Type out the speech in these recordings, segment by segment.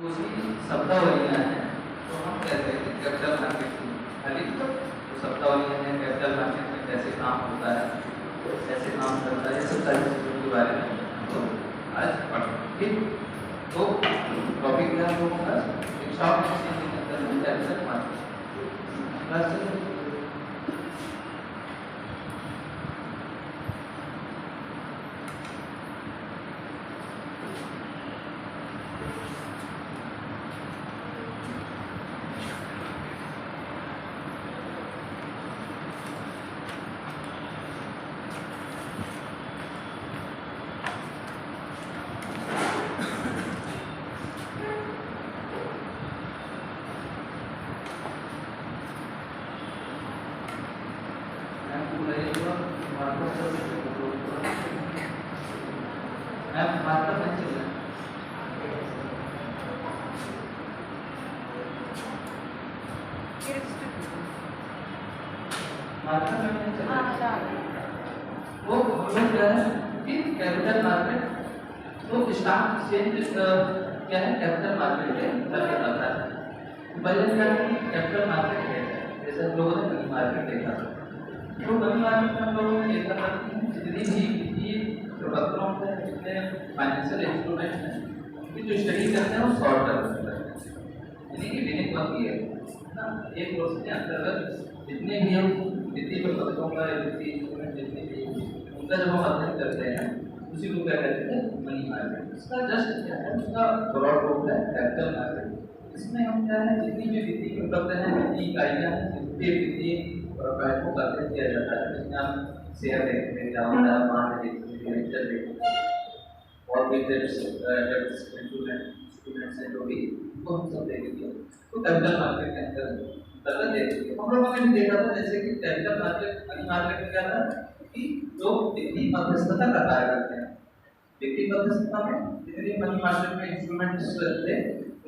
दूसरी शब्दावलियाँ हैं तो हम कहते हैं कि कैपिटल मार्केट की खाली तो शब्दावलियाँ हैं कैपिटल मार्केट में कैसे काम होता है, कैसे काम करता है, सब सारी चीज़ों के बारे में हम लोग आज पढ़ेंगे। ठीक, तो टॉपिक क्या हम लोगों का शॉर्ट एक्सचेंज के अंदर में कैपिटल मार्केट। वो क्या है कि कैपिटल मार्केट तो स्टॉक एक्सचेंज क्या है कैपिटल मार्केट के अंतर्गत आता है। पहले क्या है कि कैपिटल मार्केट है जैसे हम लोगों ने मनी मार्केट देखा, तो मनी मार्केट में हम लोगों ने देखा था कि जितनी भी वित्तीय प्रपत्रों में जितने फाइनेंशियल इंस्ट्रूमेंट हैं उनकी जो स्टडी करते हैं वो शॉर्ट टर्म में यानी कि दैनिक वक्त है ना, एक वर्ष के अंतर्गत जितने भी हम वित्तीय प्रपत्रों का वित्तीय इंस्ट्रूमेंट जितने भी उनका जब हम अध्ययन करते हैं उसी को क्या कहते हैं मनी मार्केट। इसका जस्ट क्या है उसका ब्रॉड रूप है कैपिटल मार्केट। इसमें हम क्या है जितनी भी वित्तीय प्रपत्र हैं वित्तीय इकाइयाँ हैं जितने वित्तीय बैंकों का अध्ययन किया जाता है जिसमें हम शेयर देखते हैं क्या होता है बांड देखते हैं डिबेंचर देखते हैं और भी इंस्ट्रूमेंट्स हैं जो भी तो हम सब देखेंगे तो कैपिटल मार्केट के अंदर देखिए हम लोगों ने भी देखा था जैसे कि कैपिटल मार्केट मनी मार्केट में क्या था कि जो वित्तीय मध्यस्थता का कार्य करते हैं वित्तीय मध्यस्थता में जितने मनी मार्केट में इंस्ट्रूमेंट्स थे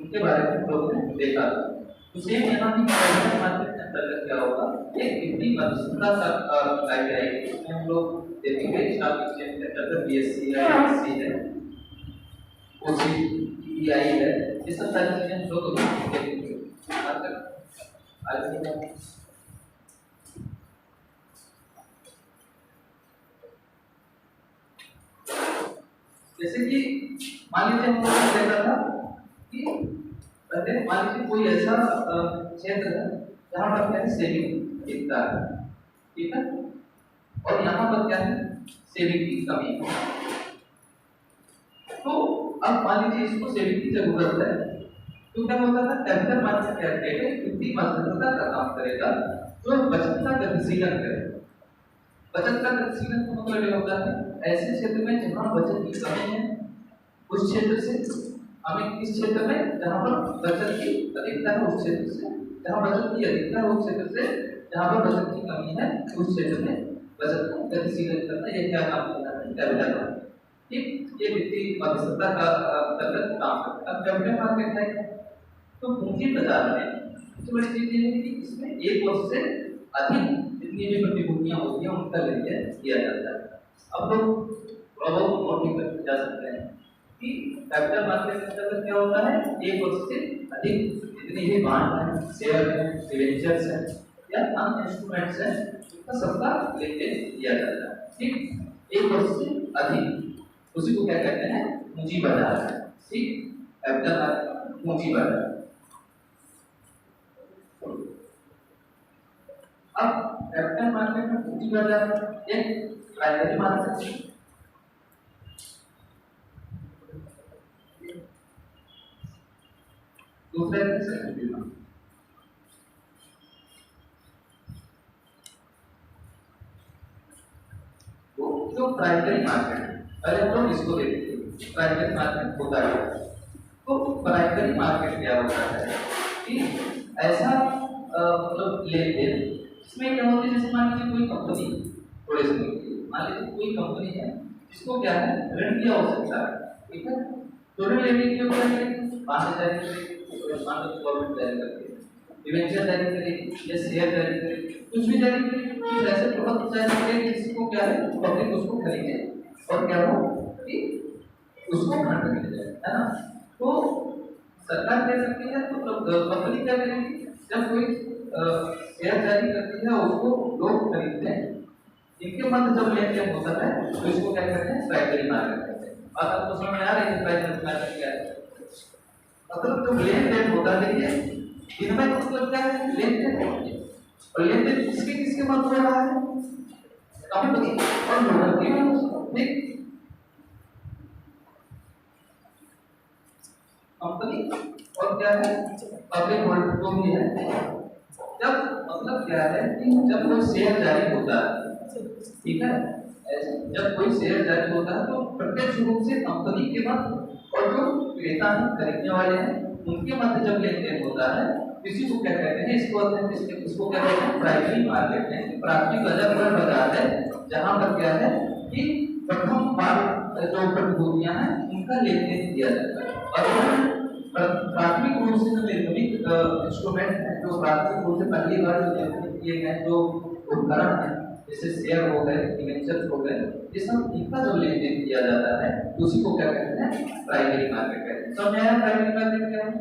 उनके बारे में हम लोगों ने देखा था। तो सेम यहाँ भी कैपिटल मार्केट के अंतर्गत क्या होगा एक वित्तीय मध्यस्थता का कार्य है इसमें हम लोग देखेंगे स्टॉक एक्सचेंज के अंतर्गत बीएससी है एनएससी है ओसीआई है ये सब सारी चीजें हम लोग देखेंगे। जैसे कि मान लीजिए हम लोगों ने देखा था कि पहले मान लीजिए कोई ऐसा क्षेत्र है जहाँ पर क्या है सेविंग दिखता है, ठीक है, और यहाँ पर क्या है सेविंग की कमी है। तो अब मान लीजिए इसको सेविंग की जरूरत है तो क्या होता था कैपिटल मार्केट क्या करेगा वित्तीय मध्यस्थता का काम करेगा जो बचत का गतिशीलन करेगा। बचत का गतिशीलन का मतलब ये होता है ऐसे क्षेत्र में जहाँ बचत की कमी है उस क्षेत्र से हमें इस क्षेत्र में जहाँ पर बचत की अधिकता है उस क्षेत्र से जहाँ बचत की अधिकता है उस क्षेत्र से जहाँ पर बचत की कमी है उस क्षेत्र में बचत को गतिशीलन करना ये क्या काम करता है कैपिटल मार्केट। ठीक, ये वित्तीय मध्यस्थता का अंतर्गत काम करता है। अब कैपिटल मार्केट है तो पूंजी बाजार में सबसे बड़ी चीज ये है कि इसमें एक वर्ष से अधिक जितनी भी प्रतिभूतियां होती हैं उनका लेनदेन किया जाता है। अब लोग प्रभाव नोटिंग करते जा सकते हैं कि कैपिटल मार्केट के अंतर्गत क्या होता है एक वर्ष से अधिक जितनी भी बांड है शेयर है डिबेंचर्स है या अन्य इंस्ट्रूमेंट्स हैं उनका सबका लेनदेन किया जाता है। ठीक, एक वर्ष से अधिक उसी को क्या कहते हैं पूंजी बाजार है। ठीक, कैपिटल मार्केट पूंजी बाजार। अब कैपिटल मार्केट में पूंजी बाजार एक प्राइमरी मार्केट है दूसरा है सेकेंडरी मार्केट। तो जो प्राइमरी मार्केट है पहले हम लोग इसको देखते हैं प्राइमरी मार्केट होता है। तो प्राइमरी मार्केट क्या होता है कि ऐसा मतलब लेनदेन इसमें क्या होता है जैसे मान लीजिए कोई कंपनी थोड़े समय के लिए मान लीजिए कोई कंपनी है जिसको क्या है ऋण की आवश्यकता है, ठीक है, तो ऋण लेने के लिए क्या करेगी बांड जारी करेगी बांड गवर्नमेंट जारी करती है डिबेंचर जारी करेगी या शेयर जारी करेगी कुछ भी जारी करेगी कुछ ऐसे प्रोडक्ट जारी करेगी जिसको क्या है पब्लिक उसको खरीदे और क्या हो कि उसको फंड मिल जाए है ना। तो सरकार दे सकती है तो कंपनी क्या करेगी, जब कोई शेयर जारी करती है उसको लोग खरीदते हैं, इनके मध्य जब लेन देन होता है तो इसको क्या कहते हैं, प्राइमरी मार्केट कहते हैं। बात आपको समझ में आ रही है प्राइमरी मार्केट क्या है? मतलब जो लेन देन होता है, देखिए इनमें मतलब क्या है, लेन देन, और लेन देन किसके किसके मध्य हो रहा है, कंपनी और लोगों के, ठीक, कंपनी और क्या है, पब्लिक होल्ड जो भी है। जब मतलब क्या है कि जब कोई शेयर जारी होता है, ठीक है, जब कोई शेयर जारी होता है तो प्रत्यक्ष रूप से कंपनी के मध्य और जो क्रेता हैं, खरीदने वाले हैं, उनके मध्य जब लेन देन होता है, इसी को क्या कहते हैं, इसको क्या कहते हैं, प्राइमरी मार्केट है। प्राथमिक बाजार वह बाजार है जहां पर क्या है कि प्रथम बार जो प्रतिभूतियां हैं उनका लेन देन किया जाता है। और प्राथमिक रूप से जो निर्गमित इंस्ट्रूमेंट है, जो प्राथमिक रूप से पहली बार जो निर्गमित किए गए जो उपकरण है, जैसे शेयर हो गए, डिबेंचर हो गए, ये सब इनका जो लेन देन किया जाता है उसी को क्या कहते हैं, प्राइमरी मार्केट कहते हैं। समझ आया प्राइमरी मार्केट क्या है?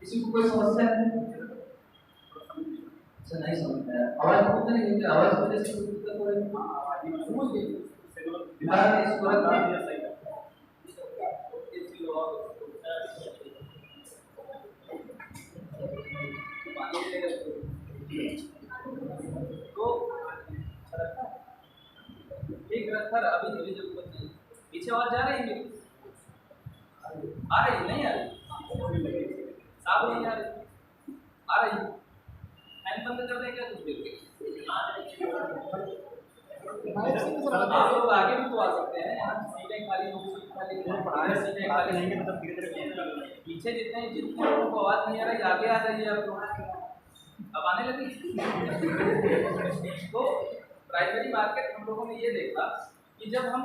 किसी को कोई समस्या है? अच्छा, नहीं समझ आया, आवाज बहुत नहीं है, आवाज वजह से कोई दिक्कत हो रही है? बिहार में इसको रखा तो एक रखा, अभी थोड़ी जरूरत नहीं, पीछे और जा रही है, आ रही नहीं, आ रही साफ नहीं, आ रही फैन बंद कर दें क्या कुछ देर आप लोग आगे भी तो आ सकते हैं, यहाँ सीटें खाली सीटें खाली नहीं, मतलब पीछे जितने लोगों को आवाज नहीं आ रही आगे आ जाइए आप लोग, अब आने लगी। तो प्राइमरी मार्केट हम लोगों ने ये देखा कि जब हम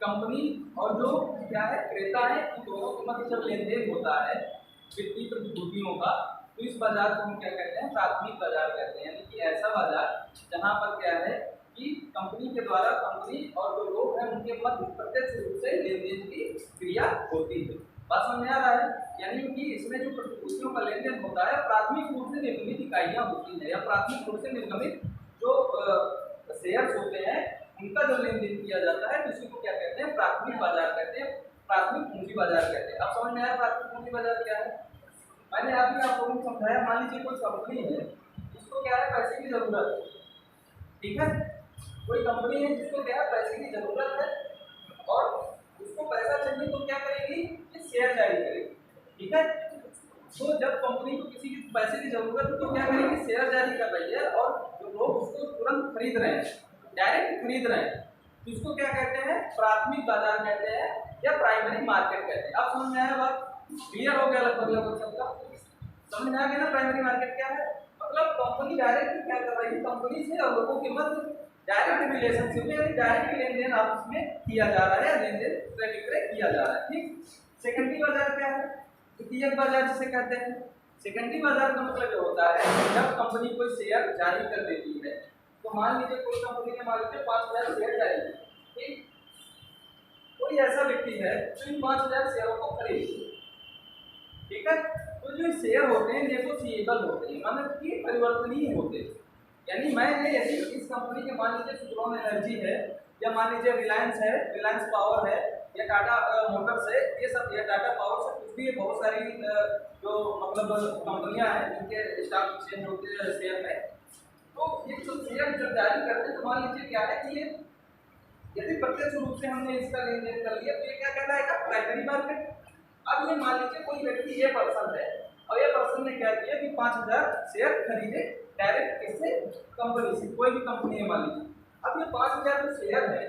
कंपनी और जो क्या है क्रेता है, इन दोनों के मध्य जब लेन देन होता है वित्तीय प्रतिभूतियों का, तो इस बाजार को हम क्या कहते हैं, प्राथमिक बाजार कहते हैं। यानी कि ऐसा बाजार जहां पर क्या है कि कंपनी के द्वारा कंपनी और जो लोग हैं उनके मध्य प्रत्यक्ष रूप से लेन देन की क्रिया होती है। बात समझ में आ रहा है? यानी कि इसमें जो प्रतिभूतियों का लेन देन होता है प्राथमिक रूप से निर्गमित इकाइयां होती है, या प्राथमिक रूप से निर्गमित जो शेयर्स होते हैं उनका जो लेन देन किया जाता है, तो इसी को क्या कहते हैं, प्राथमिक बाजार कहते हैं, प्राथमिक पूंजी बाजार कहते हैं। अब समझ में आया प्राथमिक पूंजी बाजार क्या है? मैंने अभी आप लोगों को समझाया, मान लीजिए कोई कंपनी है जिसको क्या है, पैसे की जरूरत है, ठीक है, कोई कंपनी है जिसको क्या है, पैसे की जरूरत है और उसको पैसा चाहिए तो क्या करेगी, ये शेयर जारी करेगी, ठीक है। तो जब कंपनी को किसी की पैसे की जरूरत है तो क्या करेगी, शेयर जारी कर रही है और जो लोग उसको तुरंत खरीद रहे हैं, डायरेक्ट खरीद रहे हैं, तो इसको क्या कहते हैं, प्राथमिक बाजार कहते हैं या प्राइमरी मार्केट कहते हैं। अब समझ में आया बात? क्लियर हो गया लगभग सबका? समझ में आ गया ना प्राइमरी मार्केट क्या है? मतलब कंपनी डायरेक्ट क्या कर रही है, कंपनी से और लोगों के मध्य डायरेक्ट रिलेशनशिप में डायरेक्ट लेन देन आपस में किया जा रहा है, लेन देन क्रय विक्रय किया जा रहा है, ठीक। सेकेंडरी बाजार क्या है? द्वितीयक बाजार जिसे कहते हैं। सेकेंडरी बाजार का मतलब ये होता है जब कंपनी कोई शेयर जारी कर देती है, तो मान लीजिए कोई कंपनी ने मान लीजिए 5000 शेयर जारी किए, ठीक, कोई ऐसा व्यक्ति है जो इन 5000 शेयरों को खरीदे, ठीक है। तो जो शेयर होते हैं नेगोशिएबल होते हैं, मतलब कि परिवर्तनीय होते हैं। यानी मैंने यदि इस कंपनी के मान लीजिए सुजलॉन एनर्जी है, या मान लीजिए रिलायंस है, रिलायंस पावर है, या टाटा मोटर्स है, ये सब, या टाटा पावर से कुछ भी बहुत सारी जो मतलब कंपनियां हैं जिनके स्टॉक एक्सचेंज होते हैं शेयर में, तो ये जो शेयर जब जारी करते हैं तो मान लीजिए क्या है कि ये यदि प्रत्यक्ष रूप से हमने इसका लेन देन कर लिया तो ये क्या कहलाएगा, प्राइमरी मार्केट। अब ये मान लीजिए कोई व्यक्ति, ये पर्सन है और ये पर्सन ने क्या किया कि 5000 शेयर खरीदे डायरेक्ट किससे, कंपनी से, कोई भी कंपनी है मान लीजिए। अब ये 5000 जो शेयर है,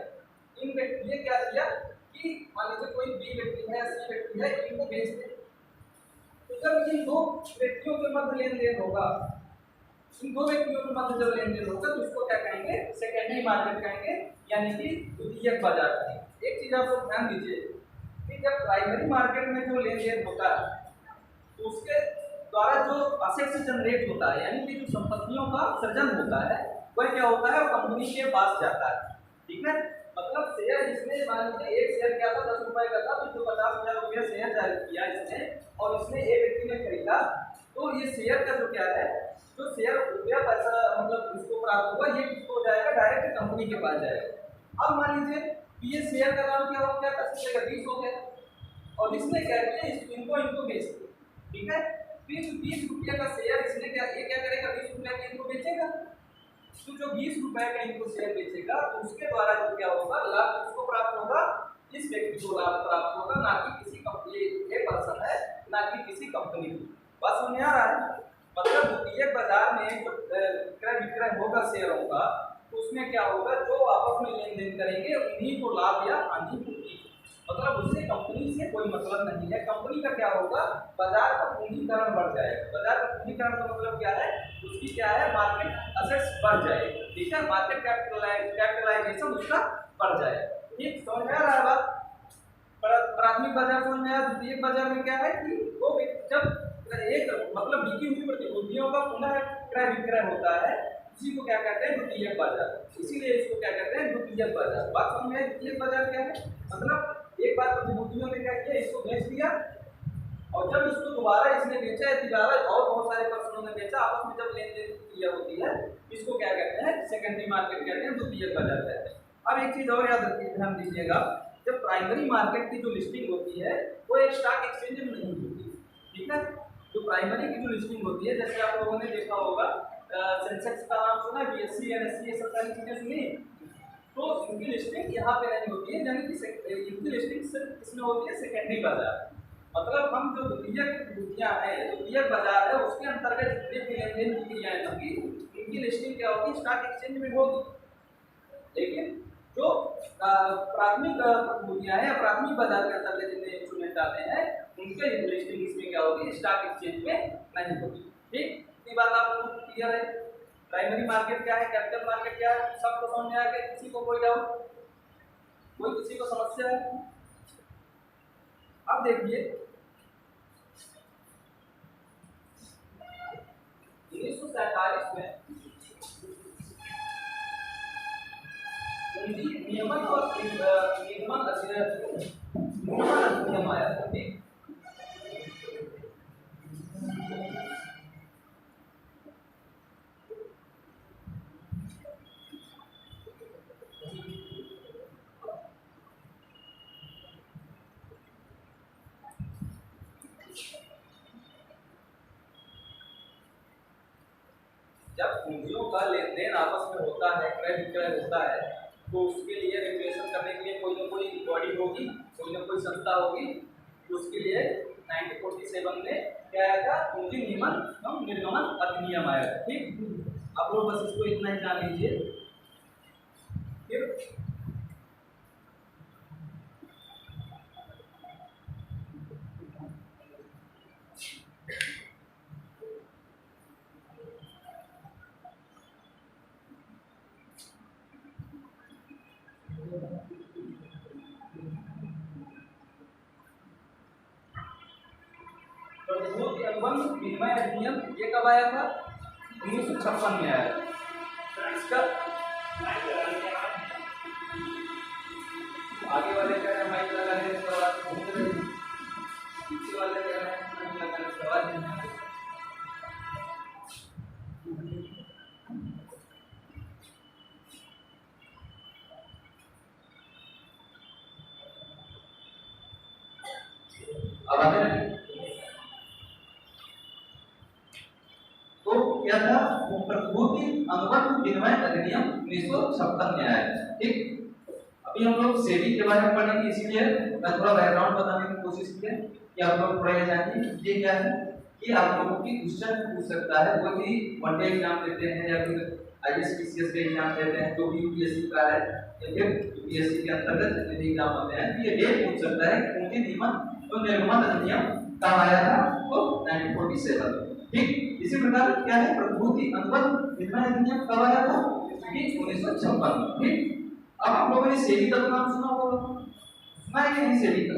इन व्यक्ति ने क्या किया कि मान लीजिए कोई बी व्यक्ति है, सी व्यक्ति है, इनको बेच दे। तो जब इन दो व्यक्तियों के मध्य लेन देन होगा, इन दो व्यक्तियों के मध्य जब लेन देन होगा तो इसको क्या कहेंगे, सेकेंडरी मार्केट कहेंगे, यानी कि द्वितीयक बाजार कहेंगे। एक चीज आप लोग ध्यान दीजिए कि जब प्राइमरी मार्केट में जो लेन देन होता है तो उसके द्वारा जो असेट्स जनरेट होता है, यानी कि जो संपत्तियों का सृजन होता है, वह क्या होता है, वो कंपनी के पास जाता है, ठीक है। मतलब शेयर जिसने मान लीजिए एक शेयर क्या था 10 रुपए का था, तो जो 50,000 रुपया शेयर जारी किया इसने और इसने एक व्यक्ति ने खरीदा, तो ये शेयर का जो क्या है, जो शेयर रुपया पैसा मतलब इसको प्राप्त हुआ, ये किसको जाएगा, डायरेक्ट कंपनी के पास जाएगा। अब मान लीजिए कि ये शेयर का दाम क्या हो गया, 10 रुपये का 20 हो गया और इसने क्या किया, इनको बेच दिया, ठीक है। फिर 20 रुपये का शेयर इसने क्या, ये क्या करेगा, 20 रुपये का इनको बेचेगा, तो जो 20 रुपए का इनको शेयर बेचेगा तो उसके द्वारा जो क्या होगा, लाभ किसको प्राप्त होगा, इस व्यक्ति को लाभ प्राप्त होगा, ना कि किसी कंपनी, ये पर्सन है, ना कि किसी कंपनी को। बस समझ आ रहा है, मतलब द्वितीय बाजार में जो क्रय विक्रय होगा शेयरों का, तो उसमें क्या होगा, जो आपस में लेन देन करेंगे उन्हीं को लाभ या हानि होगी, मतलब उससे कंपनी से कोई मतलब नहीं है। कंपनी का क्या होगा, बाजार का पूंजीकरण बढ़ जाएगा। बाजार का पूंजीकरण का मतलब क्या है, उसकी क्या है, मार्केट असेट्स बढ़ जाएगी, ठीक है, मार्केट कैपिटलाइजेशन उसका बढ़ जाएगा। ठीक, समझ में आ रहा है बात। प्राथमिक बाजार समझ में आया। द्वितीयक बाजार में क्या है कि वो जब एक मतलब बिकी हुई प्रतिभूतियों का पुनः क्रय विक्रय होता है, इसी को क्या कहते हैं, द्वितीयक बाजार। इसीलिए इसको क्या कहते हैं, द्वितीयक बाजार। बात समझ में, द्वितीयक बाजार क्या है, मतलब एक बार प्रतिभूतियों ने क्या किया, इसको बेच दिया और जब इसको दोबारा इसने बेचा है, दोबारा और बहुत सारे पर्सनों ने बेचा, आपस में जब लेन देन क्रिया होती है, इसको क्या कहते हैं, सेकेंडरी मार्केट कहते हैं, द्वितीयक बाजार कहते हैं। अब एक चीज और याद रखिए, ध्यान दीजिएगा, जब प्राइमरी मार्केट की जो लिस्टिंग होती है वो एक स्टॉक एक्सचेंज में नहीं होती, ठीक है। जो प्राइमरी की जो लिस्टिंग होती है, जैसे आप लोगों ने देखा होगा, सेंसेक्स का नाम सुना, बीएससी एनएससी, ये सब सारी चीजें सुनी, तो इनकी लिस्टिंग यहाँ पे नहीं होती है, यानी कि इनकी लिस्टिंग सिर्फ किसमें होती है, सेकेंडरी बाजार। मतलब हम जो द्वितीयक प्रतिभूतियां हैं, द्वितीयक बाजार है, उसके अंतर्गत जितने भी लेन देन की क्रियाएं होंगी, इनकी लिस्टिंग क्या होगी, स्टॉक एक्सचेंज में होगी। लेकिन जो प्राथमिक प्रतिभूतियां हैं, प्राथमिक बाजार के अंतर्गत जितने इंस्ट्रूमेंट आते हैं, उनके लिस्टिंग इसमें क्या होगी, स्टॉक एक्सचेंज में नहीं होगी। ठीक, इतनी बात आप लोगों को क्लियर है। प्राइमरी मार्केट क्या है, कैपिटल मार्केट क्या है, सबको समझ में आ गया, किसी को कोई डाउट, कोई किसी को समस्या है। अब देखिए 1947 में नियमन और नियमन अधिनियम आया था, ठीक। जब पूंजियों का लेन देन आपस में होता है, क्रय विक्रय होता है, तो उसके लिए रेगुलेशन करने के लिए कोई ना कोई बॉडी होगी, कोई ना कोई संस्था होगी। तो उसके लिए 1947 में क्या आया था, पूंजी नियमन एवं निर्गमन अधिनियम आया था, ठीक। आप लोग बस इसको इतना ही जान लीजिए। फिर प्रतिभूति अनुबंध विनिमय अधिनियम ये कब आया था, 1956 में आया था। इसका आगे वाले कह रहे हैं माइक लगाने के बाद घूम रहे हैं, पीछे वाले कह रहे हैं माइक लगाने के बाद नहीं। अब आगे तो क्या था, वो प्रतिभूति अनुबंध विनिमय अधिनियम 1956 में आया, ठीक। अभी हम लोग सेबी के बारे में पढ़ेंगे, इसीलिए मैं थोड़ा बैकग्राउंड बताने की कोशिश की है कि आप लोग थोड़ा जानिए ये क्या है। कि आप लोगों की क्वेश्चन पूछ सकता है, कोई भी वनडे एग्जाम देते हैं या फिर आईएएस के एग्जाम देते हैं, जो भी यूपीएससी का है या फिर यूपीएससी के अंतर्गत जितने भी एग्जाम होते हैं, ये डेट पूछ सकता है कि पूंजी नियमन तो निर्गमन अधिनियम कब आया था, तो 1947, ठीक। इसी प्रकार क्या है, प्रतिभूति अनुबंध विनिमय अधिनियम कब आया था, 1956, ठीक। अब आप लोगों ने सेबी का नाम सुना होगा, सुना है कि नहीं सेबी का?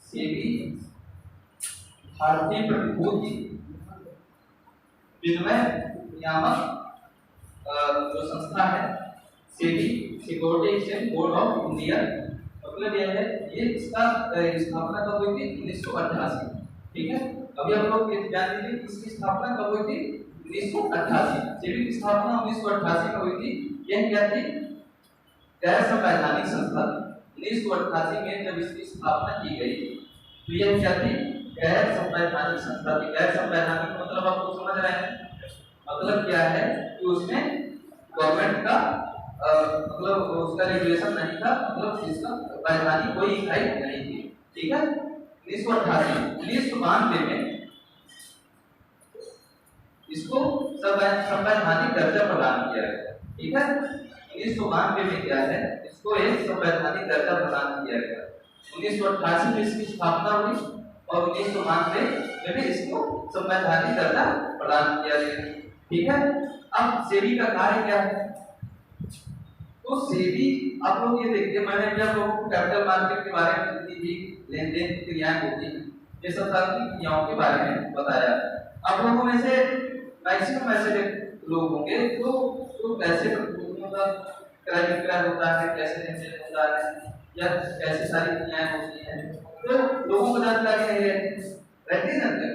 सेबी भारतीय प्रतिभूति विनिमय नियामक जो संस्था है, SEBI security exchange board of India, मतलब यह है, ये इसका स्थापना कब हुई थी? 1988। ठीक है, अभी हम लोग ये जान लीजिए इसकी स्थापना कब हुई थी? 1988। सेबी की स्थापना 1988 में हुई थी। यह क्या थी? गैर संवैधानिक संस्था थी। 1988 में जब इसकी स्थापना की गई तो यह क्या थी? गैर संवैधानिक संस्था थी। गैर संवैधानिक मतलब आप लोग समझ रहे हैं, मतलब क्या है कि उसमें गवर्नमेंट का मतलब उसका रेगुलेशन नहीं था, मतलब इसका वैधानिक कोई इकाई नहीं थी। ठीक है, 1992 में इसको संवैधानिक दर्जा प्रदान किया गया। ठीक है, 1992 में क्या है, इसको एक संवैधानिक दर्जा प्रदान किया गया। 1988 में इसकी स्थापना हुई और 1992 में भी इसको संवैधानिक दर्जा प्रदान किया गया। ठीक है, अब सेबी का कार्य क्या है? तो सेबी आप लोग ये देखिए, मैंने जब लोगों कैपिटल मार्केट के बारे में जितनी भी लेन देन क्रियाएं होती हैं, ये सब सारी क्रियाओं के बारे में बताया। आप लोगों में से मैक्सिमम ऐसे लोग होंगे तो कैसे मतलब क्रय विक्रय होता है, कैसे लेन देन होता है, या कैसे सारी क्रियाएं होती हैं, तो लोगों को जानकारी नहीं रहती है ना।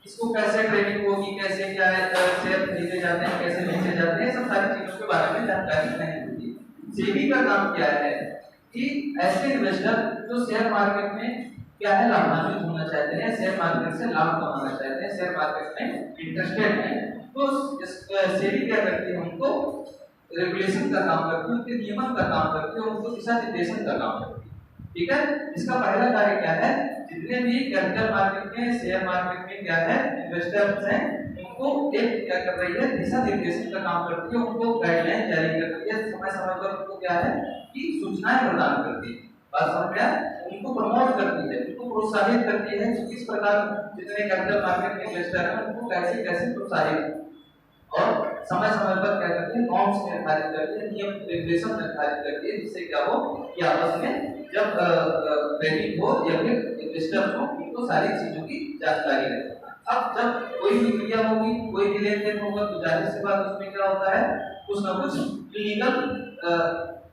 इसको कैसे ट्रेडिंग होगी, कैसे क्या है, शेयर खरीदे जाते हैं, कैसे बेचे जाते हैं, सब सारी चीजों के बारे में जानकारी नहीं होती। सेबी का काम क्या है कि ऐसे इन्वेस्टर जो शेयर मार्केट में क्या है लाभान्वित होना चाहते हैं, शेयर मार्केट से लाभ कमाना चाहते हैं, शेयर मार्केट में इंटरेस्टेड हैं, तो सेबी क्या करती है? उनको रेगुलेशन का काम करती है, उनके नियमन का काम करती है, उनको दिशा निर्देशन का काम करती है। ठीक है, इसका पहला कार्य क्या है? जितने भी कैपिटल मार्केट में, शेयर मार्केट में क्या है इन्वेस्टर्स हैं, उनको एक क्या कर रही है? दिशा निर्देशन का काम करती है, उनको गाइडलाइन जारी करती है, समय समय पर उनको क्या है कि सूचनाएं प्रदान करती है, बात समझ में? उनको प्रमोट करती है, उनको प्रोत्साहित करती है कि किस प्रकार जितने कैपिटल मार्केट में इन्वेस्टर हैं उनको कैसे कैसे प्रोत्साहित, और समय समय पर क्या करती है? नॉर्म्स निर्धारित करती है, नियम रेगुलेशन निर्धारित करती है, जिससे क्या हो कि आपस में जब ट्रेडिंग हो या फिर इन्वेस्टर हो, उनको सारी चीजों की जानकारी रहे। अब जब कोई भी क्रिया होगी, कोई भी लेन देन होगा, तो जाहिर सी बात उसमें क्या होता है? कुछ ना कुछ इलीगल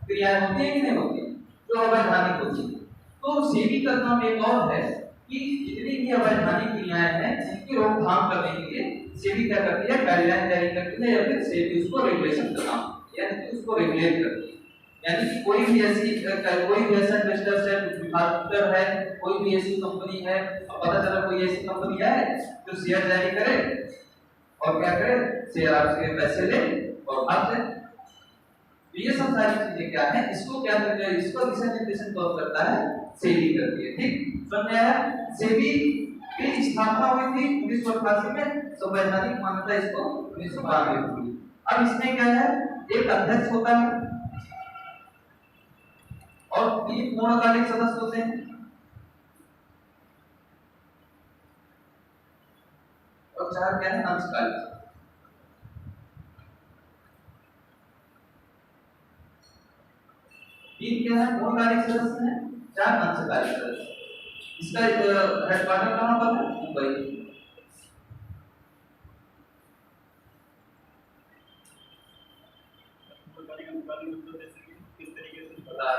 क्रियाएं होती है कि नहीं होती, जो अवैधानिक होती है। तो सेबी का काम एक और है कि जितनी भी अवैधानिक क्रियाएं हैं उनकी रोकथाम करने के लिए सेबी क्या करती है? गाइडलाइन जारी करती है, या फिर सेबी उसको रेगुलेशन का काम, यानी कि उसको रेगुलेट करती है। यानी कि कोई भी ऐसा इन्वेस्टर है, कोई भी ऐसी कंपनी है, पता चला कोई ऐसी कंपनी है जो शेयर जारी करे और क्या करे? शेयर आपके पैसे ले और भाग जाए। तो ये सब सारी चीजें क्या है? इसको क्या करते हैं? इसको दिशा निर्देशन कौन करता है? सेबी करती है। ठीक, समझ में आया? सेबी की स्थापना हुई थी 1988 में, संवैधानिक मान्यता इसको 1992 में हुई। अब इसमें क्या है? एक अध्यक्ष होता है और 3 पूर्णकालिक सदस्य होते हैं, और 4 क्या है? अंशकालिक। तीन क्या है? पूर्णकालिक सदस्य हैं, 4 अंशकालिक सदस्य। इसका हेडक्वार्टर कहां पर है? मुंबई। किस तरीके से पता है?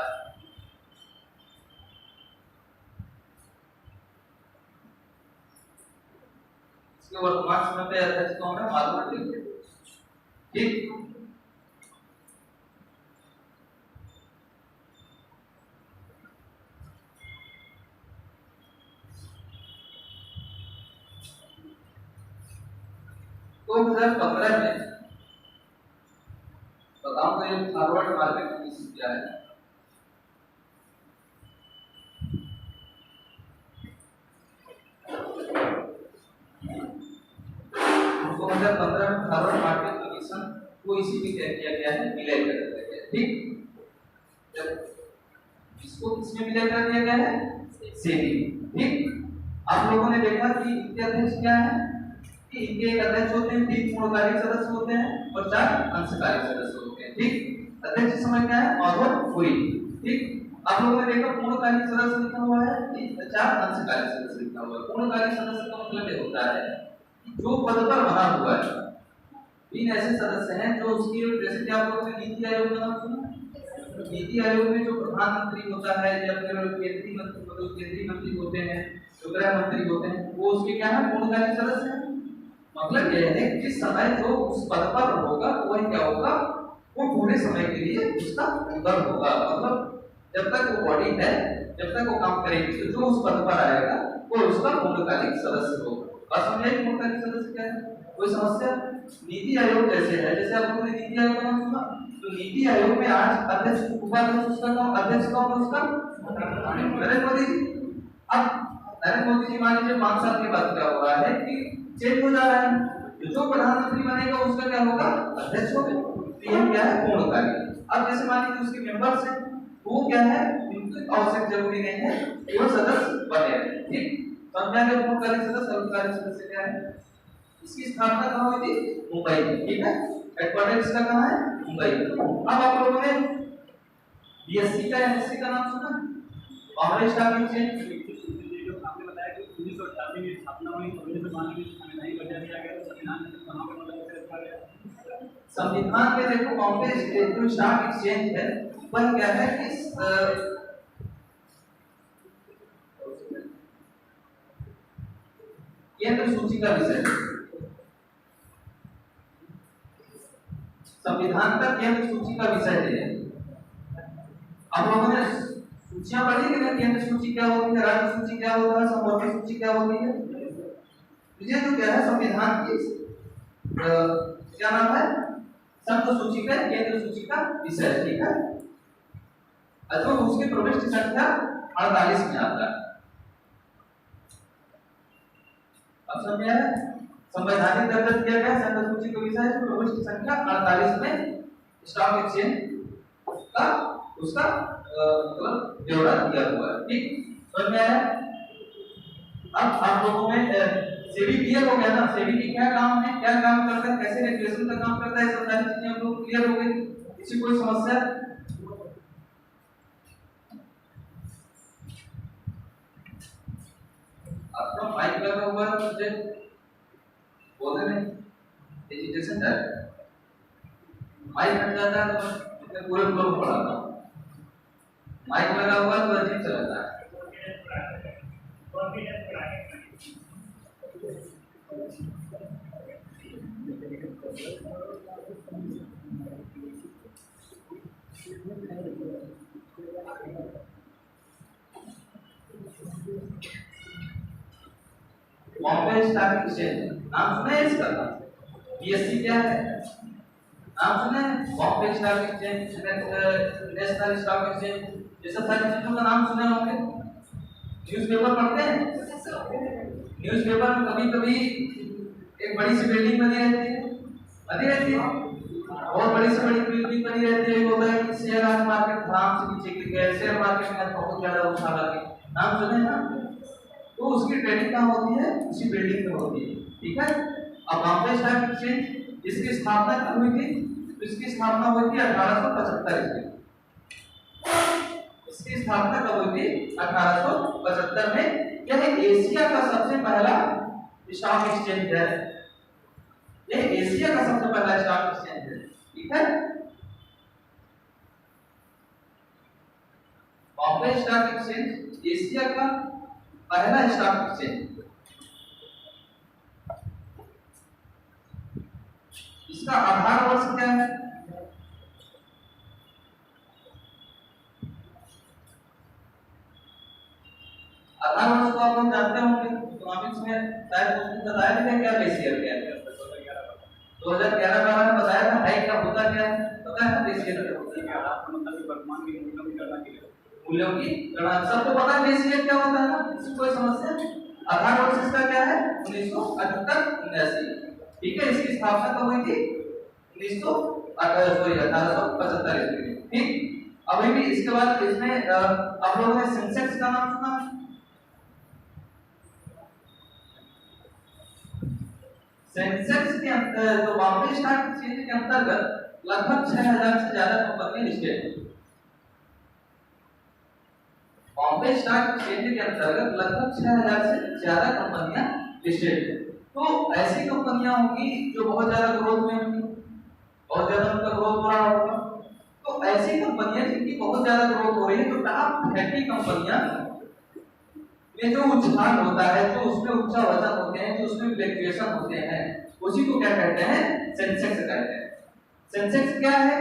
इसके वर्तमान समय पे अध्यक्ष कौन है? मालूम है? ठीक, तो 2015 में बताऊं तो ये फॉरवर्ड मार्केट कमीशन क्या है? 2015 में हार्वर्ड मार्केट कमीशन को इसी में क्या किया गया है, विलय कर दिया गया है। ठीक, जब इसको किसमें विलय कर दिया गया है, सेबी। ठीक, आप लोगों ने देखा कि इनके अध्यक्ष क्या है, कि इनके एक अध्यक्ष होते हैं, 3 पूर्णकालिक सदस्य होते हैं और 4 अंशकालिक सदस्य होते हैं। ठीक, अध्यक्ष समय क्या है, ऑथर फुरी। ठीक, आप लोगों ने देखा पूर्णकालिक सदस्य लिखा हुआ है, 4 अंशकालिक सदस्य लिखा हुआ है। पूर्णकालिक सदस्य का मतलब ये होता है कि जो पद पर बना हुआ है, 3 ऐसे सदस्य हैं जो उसकी, जैसे कि आप लोगों ने नीति आयोग का नाम सुना, नीति आयोग में जो प्रधानमंत्री होता है या फिर केंद्रीय मंत्री, मतलब केंद्रीय मंत्री होते हैं, जो गृह मंत्री होते हैं, वो उसके क्या है, पूर्णकालिक सदस्य हैं। मतलब यह है कि जिस समय जो उस पद पर होगा वह क्या होगा, वो पूरे समय के लिए उसका मेंबर होगा। मतलब जब तक वो बॉडी है, जब तक वो काम करेगी, तो जो उस पद पर आएगा वो उसका पूर्णकालिक सदस्य होगा। और समझिए पूर्णकालिक सदस्य क्या है, कोई समस्या। नीति आयोग जैसे है, जैसे आप लोगों ने नीति आयोग का नाम सुना, तो नीति आयोग में आज अध्यक्ष, उपाध्यक्ष, उसका कौन, अध्यक्ष कौन है उसका, नरेंद्र मोदी जी। अब नरेंद्र मोदी जी मान लीजिए 5 साल के बाद क्या हो रहा है कि चेंज हो जा रहा है, तो जो प्रधानमंत्री बनेगा उसका क्या होगा, अध्यक्ष होगा। तो ये क्या है, पूर्णकालिक। अब जैसे मान लीजिए उसके मेंबर्स हैं, वो क्या है, उनकी आवश्यक जरूरी नहीं है केवल सदस्य बने। ठीक, समझा गया। पूर्णकालिक सदस्य, अल्पकालिक सदस्य क्या है, इसकी स्थापना कहाँ हुई थी, मुंबई में। ठीक है, हेडक्वार्टर इसका कहाँ है, मुंबई। अब आप लोगों ने बीएससी का, एमएससी का नाम सुना, बॉम्बे स्टॉक एक्सचेंज। जो आपने बताया कि 1988 में स्थापना हुई, 1992 में संविधान बचा दिया गया, तो संविधान में कहाँ पे मतलब रखा गया, संविधान में देखो बॉम्बे स्टॉक एक्सचेंज है, वह क्या है कि केंद्र सूची का विषय है। संविधान का केंद्र सूची का विषय है। आप लोगों ने सूचियां पढ़ी कि नहीं, केंद्र सूची क्या होती है, राज्य सूची क्या होता है, संवर्ती सूची क्या होती है। ये जो क्या है संविधान की क्या नाम है, संघ सूची का, केंद्र सूची का विषय है। ठीक है, तो उसकी प्रविष्टि संख्या 48 में आता है। अब समझ संवैधानिक दर्जा दिया गया संघ सूची का विषय है, प्रविष्टि संख्या 48 में स्टॉक एक्सचेंज का उसका मतलब ब्यौरा दिया हुआ है। ठीक, समझ में आया। अब आप लोगों में सेबी क्लियर हो गया ना, सेबी की क्या काम है, क्या काम करता है, कैसे रेगुलेशन का काम करता है, सब सारी चीजें हम लोग क्लियर हो गई। किसी कोई समस्या, आपका माइक लगा हुआ है, मुझे बोलने नहीं, एजुकेशन टाइप माइक हट जाता है तो मैं पूरे फ्लो में पढ़ाता हूँ। माइक लगा हुआ है तो अजीब चलता है। बॉम्बे स्टॉक एक्सचेंज नाम सुना है इसका, बीएससी क्या है, नाम सुना है, Bombay stock exchange, national stock exchange, ये सब सारी चीजों का नाम सुने होंगे। न्यूज़पेपर पढ़ते हैं, न्यूज़पेपर में कभी कभी एक बड़ी सी बिल्डिंग बनी रहती है, बहुत बड़ी से बड़ी बिल्डिंग बनी रहती है। होता है कि शेयर आज मार्केट आराम से नीचे गिर गया, शेयर मार्केट में बहुत ज्यादा उछाल आ गई, नाम सुने ना। तो उसकी ट्रेडिंग कहाँ होती है, उसी बिल्डिंग में होती है। ठीक है, अब बॉम्बे स्टॉक एक्सचेंज इसकी स्थापना कब हुई थी, तो इसकी स्थापना हुई थी 1875 में। इसकी स्थापना कब हुई थी, 1875 में। यह एशिया का सबसे पहला स्टॉक एक्सचेंज है, यह एशिया का सबसे पहला स्टॉक एक्सचेंज है। ठीक है, बॉम्बे स्टॉक एक्सचेंज एशिया का पहला स्टॉक एक्सचेंज। इसका आधार वर्ष क्या है, आधार वर्ष तो आप लोग जानते होंगे, इकोनॉमिक्स में शायद उसने बताया था क्या बेस ईयर क्या है, 2011-12 में बताया था। हाई का होता क्या है पता है, बेस ईयर क्या होता है, वर्तमान की मूल्यों की गणना की मूल्यों की गणना, सबको पता है बेस ईयर क्या होता है ना, इसमें कोई समस्या। आधार वर्ष इसका क्या है, 1978-79। ठीक है, इसकी स्थापना कब हुई थी? 1875 ईस्वी में। ठीक, अभी भी इसके बाद इसमें आप लोगों ने सेंसेक्स का नाम सुना? सेंसेक्स के अंदर तो बॉम्बे स्टॉक एक्सचेंज के अंतर्गत लगभग 6000 से ज्यादा कंपनियां लिस्टेड हैं। बॉम्बे स्टॉक एक्सचेंज के अंतर्गत लगभग 6000 से ज्यादा कंपनियां लिस्टेड हैं। तो ऐसी कंपनियां होंगी जो बहुत ज्यादा ग्रोथ में होंगी, बहुत ज्यादा उनका ग्रोथ हो रहा होगा। तो ऐसी कंपनियां जिनकी बहुत ज्यादा ग्रोथ हो रही है, तो टॉप 30 कंपनियां में जो उछाल होता है, जो उसमें ऊंचा वजन होते हैं, जो उसमें फ्लक्चुएशन होते हैं, उसी को क्या कहते हैं? सेंसेक्स कहते हैं। सेंसेक्स क्या है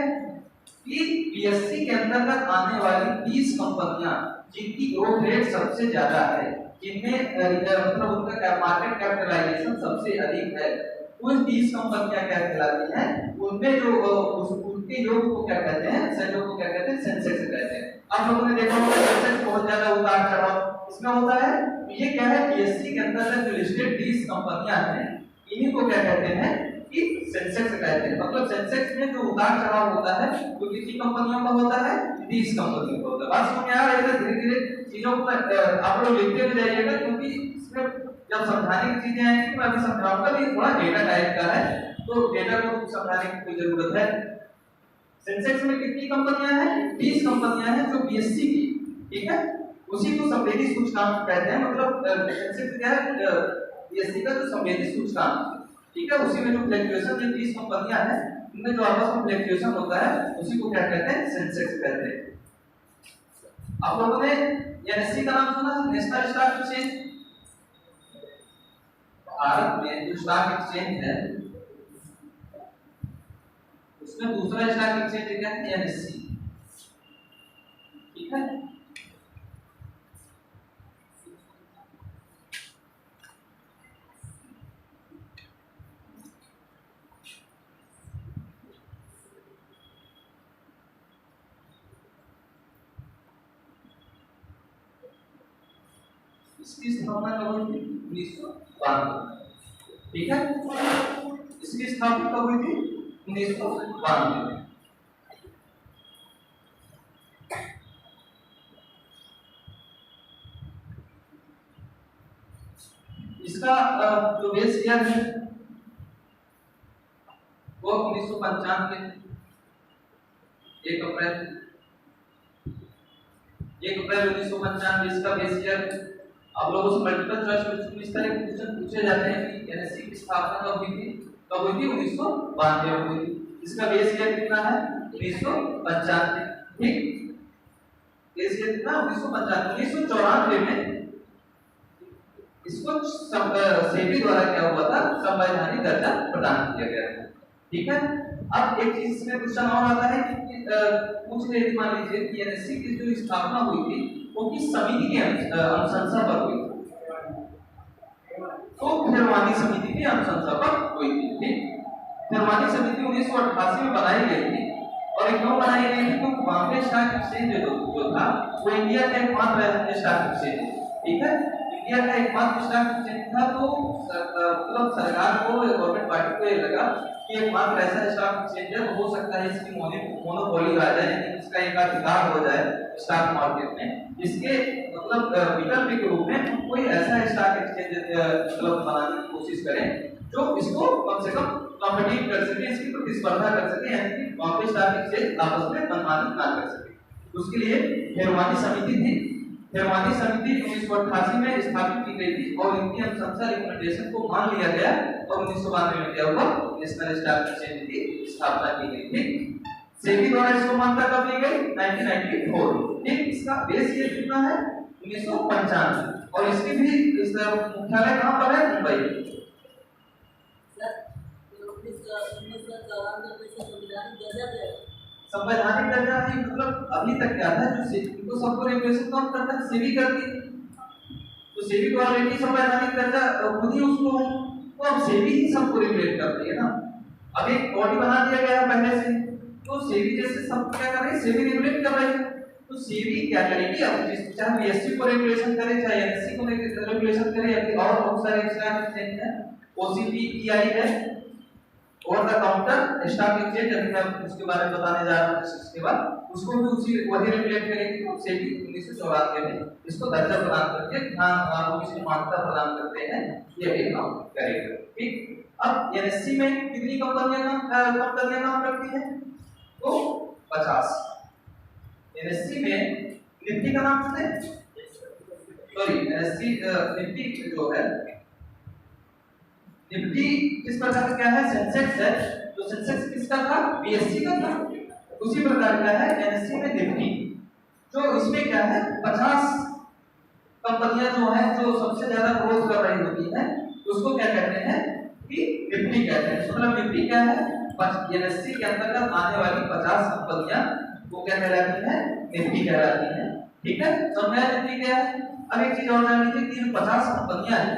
कि पीएससी के अंतर्गत आने वाली 30 कंपनियां जिनकी ग्रोथ रेट सबसे ज्यादा है, जिनमें मतलब उनका मार्केट कैपिटलाइजेशन सबसे अधिक है, उन 30 कंपनियां क्या कहलाती हैं? उनमें जो उनके योग को क्या कहते हैं? सहयोग को क्या कहते हैं? सेंसेक्स कहते हैं। आप लोगों ने देखा होगा सेंसेक्स बहुत ज्यादा उतार चढ़ाव इसमें होता है। ये क्या है? पीएससी के अंतर्गत जो लिस्टेड 30 कंपनियां हैं, इन्हीं को क्या कहते हैं? कि सेंसेक्स कहते हैं। मतलब सेंसेक्स में जो उतार चढ़ाव होता है वो कितनी कंपनियों का होता है? 30 कंपनियों का होता है। बात समझ में आ रही है? धीरे धीरे चीजों को आप लोग लिखते भी जाइएगा, क्योंकि इसमें जब समझाने की चीजें आएंगी मैं अभी समझाऊंगा, ये थोड़ा डेटा टाइप का है, तो डेटा को समझाने की कोई जरूरत है। सेंसेक्स में कितनी कंपनियां हैं? 30 कंपनियां हैं जो बीएससी की, ठीक है, उसी को संवेदी सूचकांक कहते हैं। मतलब सेंसेक्स क्या है? बीएससी का जो संवेदी सूचकांक, ठीक है, उसी में जो फ्लक्चुएशन जो 30 कंपनियां हैं इनमें जो आपस में फ्लक्चुएशन होता है उसी को क्या कहते हैं? सेंसेक्स कहते हैं। आप लोगों ने एनएससी का नाम सुना? National stock exchange. भारत में जो स्टॉक एक्सचेंज है उसमें दूसरा स्टॉक एक्सचेंज क्या है? एनएससी, ठीक है। इसकी स्थापना कब हुई थी? 1992, ठीक है। इसकी स्थापना कब हुई थी? 1992। इसका जो बेस ईयर है वो 1995 1 अप्रैल 1995 इसका बेस ईयर। आप लोगों से मल्टीपल चॉइस क्वेश्चन इस तरह के क्वेश्चन पूछे जाते हैं कि एनएससी की स्थापना कब हुई थी? 1992 में हुई थी। इसका बेस ईयर कितना है? 1995, ठीक। बेस ईयर कितना? 1995। 1994 में इसको सेबी द्वारा क्या हुआ था? संवैधानिक दर्जा प्रदान किया गया था, ठीक है। अब एक चीज इसमें क्वेश्चन और आता है कि पूछ लेते, मान लीजिए कि एनएससी की जो स्थापना हुई थी वो किस समिति की अनुशंसा पर हुई थी? तो फिरवानी समिति की अनुशंसा पर हुई थी, ठीक। फिरवानी समिति 1988 में बनाई गई थी, और क्यों बनाई गई थी? क्योंकि बॉम्बे स्टॉक एक्सचेंज जो था वो इंडिया का एकमात्र स्टॉक एक्सचेंज है, ठीक है। इंडिया का एकमात्र स्टॉक एक्सचेंज था, तो मतलब सरकार को, गवर्नमेंट पार्टी को ये लगा कि एकमात्र ऐसा स्टॉक एक्सचेंज है, हो सकता है इसकी मोनोपोली आ जाए, यानी इसका एक अधिकार हो जाए स्टॉक मार्केट में, जिसके मतलब विकल्प के रूप में कोई ऐसा स्टॉक एक्सचेंज मतलब बनाने की कोशिश करें जो इसको कम से कम कॉम्पिटिट कर सके, इसकी प्रतिस्पर्धा कर सके, यानी कि बॉम्बे स्टॉक एक्सचेंज आपस में मनमानी ना कर सके। उसके लिए फिरवानी समिति थी। फिरवानी समिति 1988 में स्थापित की गई थी, और इनकी अनुशंसा रिकमेंडेशन को मान लिया गया, और 1992 में क्या हुआ? नेशनल स्टॉक एक्सचेंज की स्थापना की गई थी। सेबी द्वारा इसको मान्यता कब दी गई? 1994, ठीक। इसका बेस ईयर कितना है? 1995, और इसकी भी मुख्यालय कहां पर है? मुंबई। संवैधानिक दर्जा नहीं, मतलब अभी तक क्या था? जो इनको सबको रेगुलेशन कौन करता है? सेबी करती है। तो सेबी को ऑलरेडी संवैधानिक दर्जा खुद ही उसको, तो अब सेबी ही सबको रेगुलेट करती है ना। अब एक बॉडी बना दिया गया है पहले से, तो सेबी जैसे सब क्या कर रही है? सेबी रेगुलेट कर रही है। तो सेबी क्या करेगी? अब चाहे बीएससी को रेगुलेशन करे, चाहे एनएससी को रेगुलेशन करे, या फिर और बहुत सारे स्टॉक एक्सचेंज है, ओसीपी, ईआई है, over the counter stock exchange, अभी मैं उसके बारे में बताने जा रहा हूँ इसके बाद, उसको भी उसी वही रेगुलेट करेगी। तो सेबी 1994 में इसको दर्जा प्रदान करके ध्यान इसको मान्यता प्रदान करते हैं, ये भी काम करेगा। ठीक, अब एनएससी में कितनी कंपनियां नाम रखती हैं? तो 50। एनएससी में निफ्टी का नाम सुने? सॉरी, एनएससी निफ्टी जो है, निफ्टी किस प्रकार का क्या है? सेंसेक्स है, तो सेंसेक्स किसका था? बीएससी का था। उसी प्रकार का है एनएससी में निफ्टी, जो इसमें क्या है 50 कंपनियां जो है जो सबसे ज्यादा ग्रोथ कर रही होती हैं, उसको क्या कहते हैं कि निफ्टी कहते हैं। मतलब निफ्टी क्या है? एनएससी के अंतर्गत आने वाली 50 कंपनियां वो क्या कहलाती हैं? निफ्टी कहलाती हैं। ठीक है, समझ में निफ्टी क्या है? अब एक चीज और जान लीजिए कि 50 कंपनियां हैं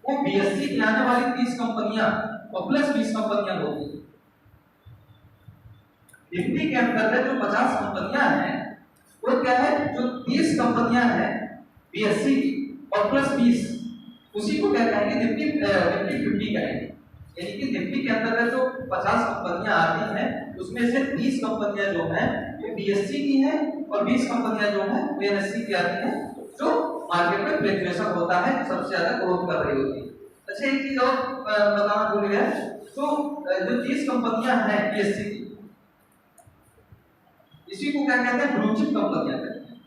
वो बीएससी की आने वाली 30 कंपनियां और प्लस 20 कंपनियां होती हैं। निफ्टी के अंतर्गत जो 50 कंपनियां हैं वो क्या है? जो 30 कंपनियां हैं बीएससी की और प्लस 20, उसी को क्या कहेंगे? निफ्टी 50 कहेंगे। यानी कि निफ्टी के अंतर्गत जो 50 कंपनियां आती हैं उसमें से 30 कंपनियां जो हैं वो बीएससी की हैं और 20 कंपनियां जो हैं वो एनएससी की आती हैं, जो मार्केट में फ्लक्चुएशन होता है, सबसे ज्यादा ग्रोथ कर रही होती है। अच्छा, एक चीज और बताना भूल गया, तो जो 30 कंपनियां हैं बीएससी की, इसी को क्या कहते हैं? ब्लू चिप कंपनियां कहते हैं।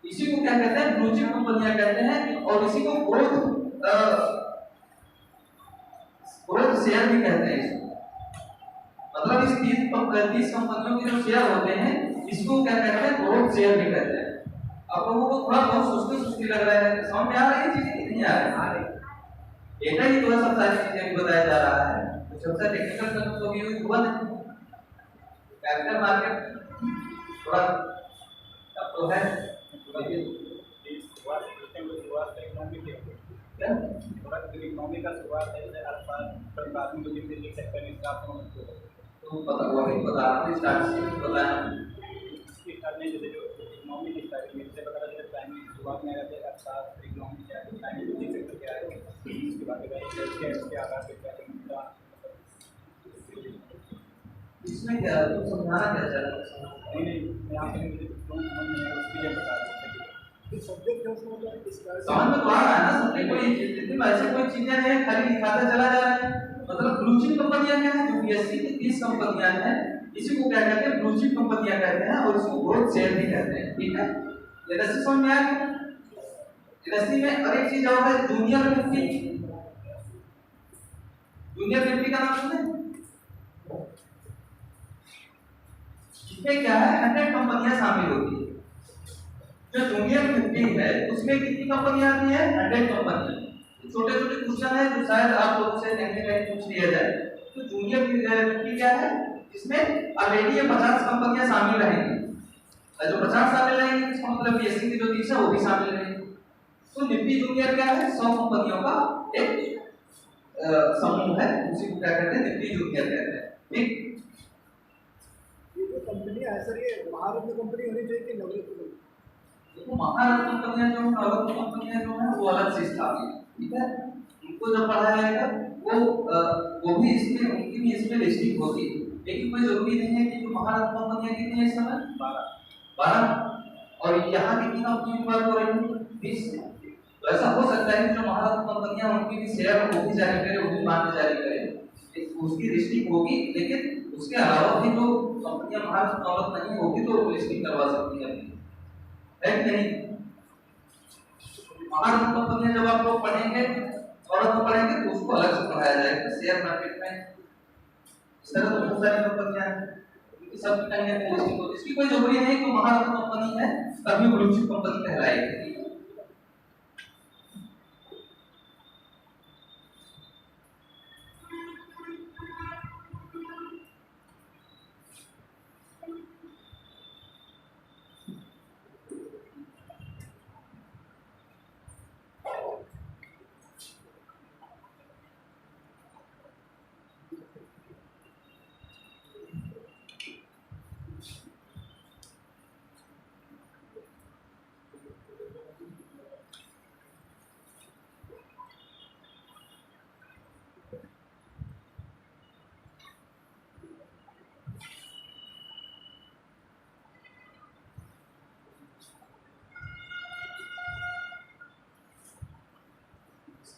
इसी को क्या कहते हैं? ब्लू चिप कंपनियां कहते हैं। और इसी को ग्रोथ शेयर भी कहते हैं इसको। मतलब इस 30 कंपनियों के जो शेयर होते हैं इसको क्या कहते हैं? ग्रोथ शेयर भी कहते हैं। आप लोगों को थोड़ा बहुत सुस्ती लग रहा है, समझ में आ रही है चीजें कि नहीं आ रही? डेटा ही थोड़ा सा सारी चीजें बताया जा रहा है, तो सबसे टेक्निकल टर्म तो भी यूज हुआ नहीं। कैपिटल मार्केट थोड़ा अब तो है, क्या थोड़ा इकोनॉमी का शुरुआत है, जैसे हर साल प्राथमिक उद्योग लिख सकते हैं इसका आपको तो पता वही बता रहा हूँ, स्टार्ट से बताया इसकी करने जैसे जो इकोनॉमी की स्टार्टिंग में से पता चलता है प्राइमरी शुरुआत में आते हैं अर्थशास्त्र इकोनॉमी क्या है, प्राइमरी उद्योग सेक्टर क्या है, उसके बाद इसके आधार पर क्या है। इसमें क्या तुम समझाना क्या चाह रहे हो? नहीं यहाँ पे मुझे समझ नहीं है, उसके लिए बता रहा हूँ सब्जेक्ट जो उसमें समझ में तो आ रहा है ना सब्जेक्ट? कोई जितनी ऐसे कोई चीजें हैं खाली दिखाता चला जा रहा है। मतलब ब्लू चिप कंपनियां क्या है? जो बीएससी की 30 कंपनियां हैं, इसी को क्या कहते हैं? ब्लू चिप कंपनियां कहते हैं और इसको ग्रोथ शेयर भी कहते हैं। ठीक है, एनएससी समझ में आ गया? एनएससी में और एक चीज और है, जूनियर निफ्टी। जूनियर निफ्टी का नाम सुने? इसमें क्या है? 100 कंपनियां शामिल होती है। जो जूनियर निफ्टी है उसमें कितनी कंपनियां आती है? 100 कंपनियां। छोटे छोटे क्वेश्चन है जो शायद आप लोगों से नेक्स्ट टाइम पूछ लिया जाए। तो जूनियर निफ्टी क्या है? इसमें ऑलरेडी ये 50 कंपनियां शामिल रहेंगी, जो 50 शामिल रहेंगी इसका मतलब बीएससी की जो 30 है वो भी शामिल रहेंगी। तो निफ्टी जूनियर क्या है? 100 कंपनियों का एक समूह है, उसी को क्या कहते हैं? निफ्टी जूनियर कहते हैं। ठीक, ये जो कंपनी है सर, ये महारत्न कंपनी होनी चाहिए कि नवरत्न? देखो, महारत्न कंपनियां जो नवरत्न कंपनियां जो है वो अलग से स्थापित, ठीक है, उनको जब पढ़ा जाएगा वो भी इसमें उनकी भी इसमें लिस्टिंग होगी। लेकिन कोई जरूरी नहीं है कि जो महारत्न कंपनियां कितनी है इस समय? 12। और यहाँ कितनी कंपनियों की बात हो रही है? 20। तो ऐसा हो सकता है कि जो महारत्न कंपनियां उनकी भी शेयर वो भी जारी करे, वो भी बांड जारी करे, उसकी लिस्टिंग होगी। लेकिन उसके अलावा भी जो कंपनियां महारत्न नवरत्न नहीं होगी तो लिस्टिंग करवा सकती है कि नहीं? महारत्न कंपनियां जब आप लोग पढ़ेंगे और तो पढ़ेंगे तो उसको अलग से पढ़ाया जाएगा। शेयर मार्केट में इस तरह तो बहुत सारी कंपनियां हैं, उनकी सब की कहीं ना कहीं लिस्टिंग होती है। इसकी कोई जरूरी नहीं कि महारत्न कंपनी है तभी ब्लू चिप कंपनी कहलाएगी।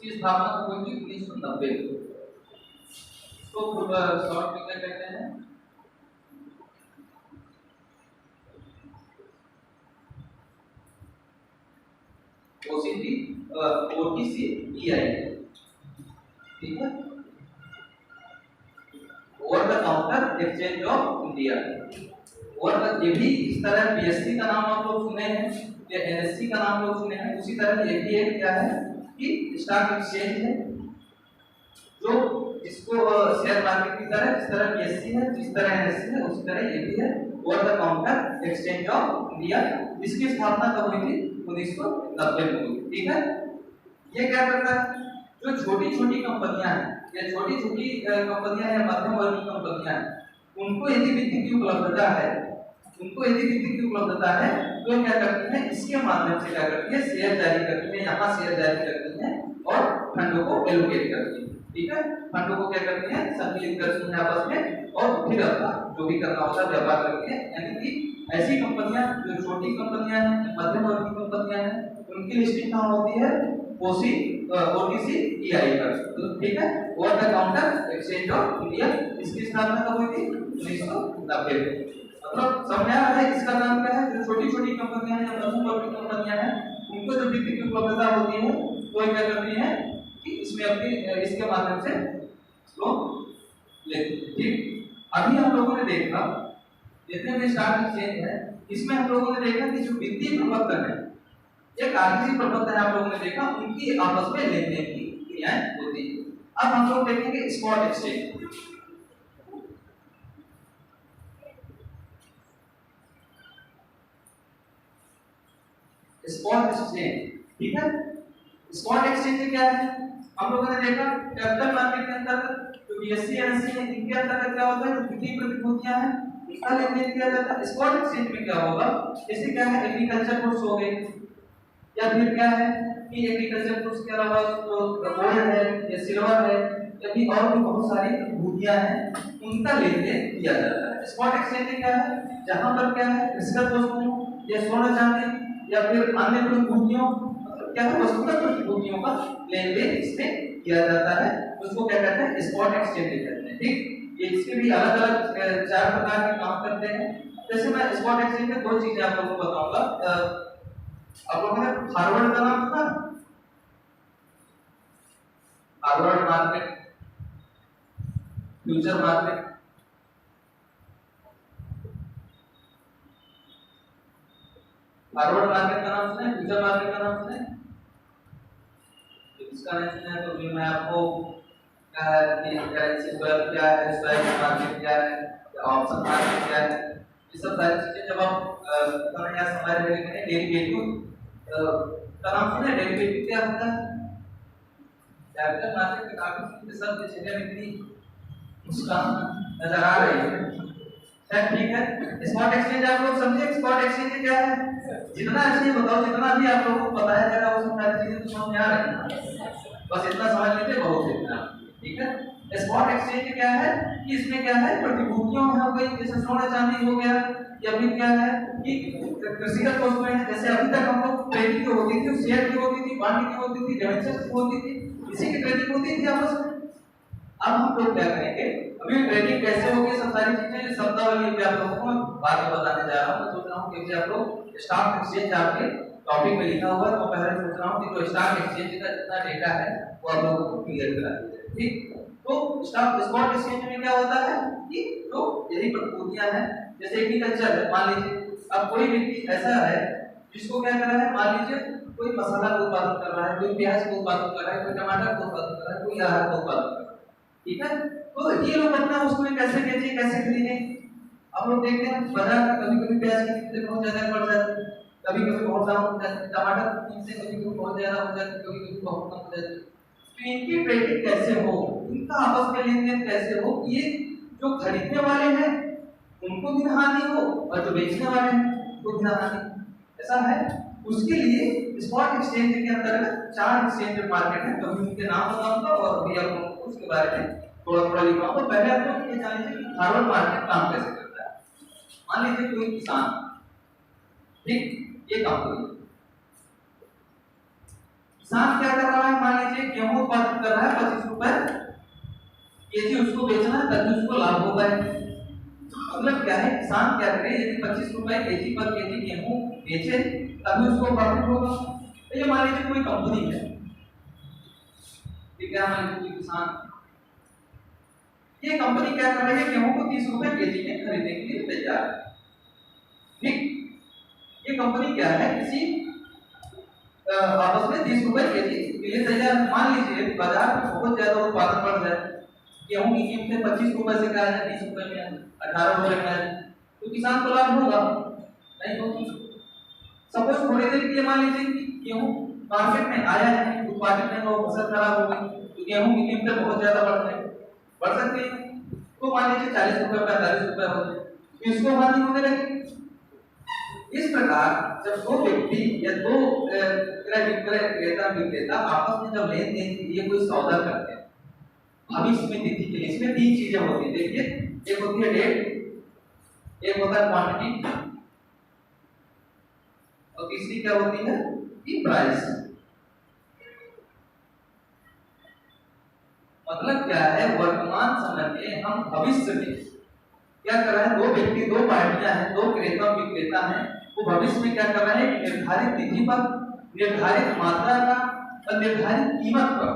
इसकी स्थापना हुई थी 1990 में। इसको शॉर्ट में क्या कहते हैं? OTCEI, ठीक है, over the counter exchange of India. और ये भी इस तरह BSC का नाम आप लोग सुने हैं या NSE का नाम लोग सुने हैं, उसी तरह ये भी एक क्या है कि स्टॉक एक्सचेंज है जो इसको शेयर मार्केट की तरह, जिस तरह BSC है, जिस तरह NSE है, उसी तरह ये भी है over the counter exchange of India. इसकी स्थापना कब हुई थी? 1990 में हुई, ठीक है। ये क्या करता है? जो छोटी छोटी कंपनियां हैं या छोटी छोटी कंपनियां या मध्यम वर्गीय कंपनियां हैं, उनको यदि वित्त की उपलब्धता है, उनको यदि वित्त की उपलब्धता है तो क्या करती है? इसके माध्यम से क्या करती है? शेयर जारी करती है, यहाँ शेयर जारी करती है और फंडों को एलोकेट करती है, ठीक है। फंडों को क्या करती है? संकलित करती है आपस में और फिर अपना जो भी करना होता है व्यापार करती है। यानी कि ऐसी कंपनियां जो छोटी कंपनियां हैं, मध्यम वर्गीय कंपनियां हैं, उनकी लिस्टिंग कहाँ होती है? OTCEI पर, ठीक है, over the counter exchange of India. इसकी स्थापना कब हुई थी? 1990 में। मतलब समझ आ रहा है इसका नाम क्या है? जो छोटी छोटी कंपनियां हैं या मध्यम वर्गीय कंपनियां हैं, उनको जो वित्त की उपलब्धता होती है वो क्या करती है कि इसमें अपनी इसके माध्यम से लोन लेते हैं, ठीक। अभी हम लोगों ने देखा, जितने भी स्टॉक एक्सचेंज है, इसमें हम लोगों ने देखा कि जो वित्तीय प्रबंधन है, एक आर्थिक प्रबंधन आप लोगों ने देखा, उनकी आपस में लेन देन की क्रियाएं होती है। अब हम लोग देखेंगे स्पॉट एक्सचेंज। स्पॉट एक्सचेंज, ठीक है। स्पॉट एक्सचेंज क्या है? हम लोगों ने देखा कैपिटल मार्केट के अंतर्गत जो BSE NSE है, इनके अंतर्गत क्या होता है? जो वित्तीय प्रतिभूतियां हैं, इसका लेन देन किया जाता है। स्पॉट एक्सचेंज में क्या होगा? जैसे क्या है? एग्रीकल्चर गुड्स हो गए, या फिर क्या है कि एग्रीकल्चर गुड्स के अलावा जो गोल्ड है या सिल्वर है या भी और भी बहुत सारी भूतियां हैं, उनका लेन देन किया जाता है। स्पॉट एक्सचेंज क्या है? जहां पर क्या है? कृषिगत वस्तुओं या सोना चांदी या फिर अन्य प्रतिभूतियों, मतलब क्या है? वस्तुगत प्रतिभूतियों का लेन देन इसमें किया जाता है, उसको क्या कहते हैं? स्पॉट एक्सचेंज कहते हैं, ठीक। ये इसके भी अलग अलग 4 प्रकार के काम करते हैं। जैसे मैं स्पॉट एक्सचेंज में 2 चीजें आप लोगों को बताऊंगा। आप लोगों ने फॉरवर्ड का नाम सुना? Forward market, future market, forward market का नाम सुने? फ्यूचर मार्केट का नाम सुने? इसका नहीं सुना है तो फिर मैं आपको क्या है कि क्या है, स्टॉक मार्केट क्या है, ऑप्शन मार्केट क्या है, ये सब सारी चीजें जब आप यहाँ हमारे में डेरिवेटिव का नाम सुने? डेरिवेटिव क्या होता है? कैपिटल मार्केट के काफी शब्द जगह में इतनी मुस्कान नजर आ रही है, ठीक है। स्पॉट एक्सचेंज आप लोग समझे? स्पॉट एक्सचेंज क्या है? जितना अच्छे बताओ, जितना भी आप लोगों को बताया जा रहा है वो सारी चीजें तो समझ में आ रही है, बस इतना समझ लीजिए, बहुत इतना, ठीक है। स्पॉट एक्सचेंज क्या है कि इसमें क्या है? प्रतिभूतियों हो गई, जैसे सोना चांदी हो गया, या फिर क्या है कि कृषिगत वस्तुएं हैं। जैसे अभी तक हम लोग ट्रेडिंग जो होती थी, शेयर की होती थी, बांड की होती थी, डिबेंचर्स की होती थी, इसी की ट्रेडिंग होती थी आपस में। अब हम लोग क्या करेंगे? अभी ट्रेडिंग कैसे होगी, सब सारी चीजें शब्दावली पे आप लोगों को बाद में बताने जा रहा हूँ। मैं सोच रहा हूँ कि आप लोग स्टॉक एक्सचेंज आपके टॉपिक में लिखा हुआ है, तो पहले सोच रहा हूँ कि जो स्टॉक एक्सचेंज का जितना डेटा है वो आप लोगों को क्लियर करा दीजिए, ठीक। तो स्पॉट एक्सचेंज में क्या होता है कि जो यही प्रतिभूतियां हैं, जैसे एग्रीकल्चर है, मान लीजिए अब कोई व्यक्ति ऐसा है जिसको क्या कर रहा है, मान लीजिए कोई मसाला का उत्पादन कर रहा है, कोई प्याज का उत्पादन कर रहा है, कोई टमाटर का उत्पादन कर रहा है, कोई अरहर का उत्पादन कर रहा है, ठीक है। तो ये लोग अपना उसमें कैसे बेचें, कैसे खरीदें? आप लोग देखते हैं बाजार में कभी कभी प्याज की कीमतें बहुत ज्यादा बढ़ जाती है, कभी कभी बहुत कम हो जाती है, टमाटर की कीमतें कभी कभी बहुत ज्यादा हो जाती है, कभी कभी बहुत कम हो जाती है। तो इनकी ट्रेडिंग कैसे हो, इनका आपस में लेन देन कैसे हो, ये जो खरीदने वाले हैं उनको भी हानि हो और जो बेचने वाले हैं उनको भी हानि, ऐसा है। उसके लिए स्पॉट एक्सचेंज के अंतर्गत 4 एक्सचेंज मार्केट है, तो उनके नाम बताऊंगा और अभी आप लोगों को उसके बारे में थोड़ा थोड़ा लिखा। तो पहले आप लोग ये जान लीजिए कि फॉरवर्ड मार्केट काम कैसे करता है। मान लीजिए कोई किसान, ठीक, ये काम करिए, किसान क्या कर रहा है, मान लीजिए गेहूं उत्पादित कर रहा है 25 रुपए केजी, उसको बेचना है ताकि उसको लाभ हो पाए। मतलब क्या है, किसान क्या करे, यदि 25 रुपए केजी पर केजी गेहूं बेचे तभी उसको प्रॉफिट होगा। तो ये मान लीजिए कोई कंपनी है, ठीक है, मान लीजिए किसान, ये कंपनी क्या कर रही है, गेहूं को 30 रुपए केजी में खरीदने के लिए तैयार है। ठीक, ये कंपनी क्या है, किसी आपस में 30 रुपए केजी के लिए तैयार। मान लीजिए बाजार में बहुत ज्यादा उत्पादन बढ़ जाए, गेहूं की कीमत 25 रुपए से क्या है 20 रुपए में, 18 रुपए में, तो किसान को लाभ होगा नहीं होगा। सपोज थोड़ी देर के लिए मान लीजिए कि गेहूं मार्केट में आया है, उत्पादित नहीं हुआ, फसल खराब हो गई, तो गेहूं की कीमतें बहुत ज्यादा बढ़ सकती है। तो मान लीजिए 40 रुपए 45 रुपए हो जाए, तो इसको हानि होने लगी। इस प्रकार जब दो व्यक्ति या दो क्रय विक्रय क्रेता विक्रेता आपस में जब लेन देन के लिए कोई सौदा करते हैं भविष्य में तिथि के लिए, इसमें 3 चीजें होती है। देखिए, एक होती है डेट, एक होता है क्वांटिटी, और तीसरी क्या होती है कि प्राइस। मतलब क्या है, वर्तमान समय में हम भविष्य में क्या कर रहे हैं, दो व्यक्ति, दो पार्टियां हैं, दो क्रेता विक्रेता हैं, वो भविष्य में क्या कर रहे हैं, निर्धारित तिथि पर, निर्धारित मात्रा का और निर्धारित कीमत पर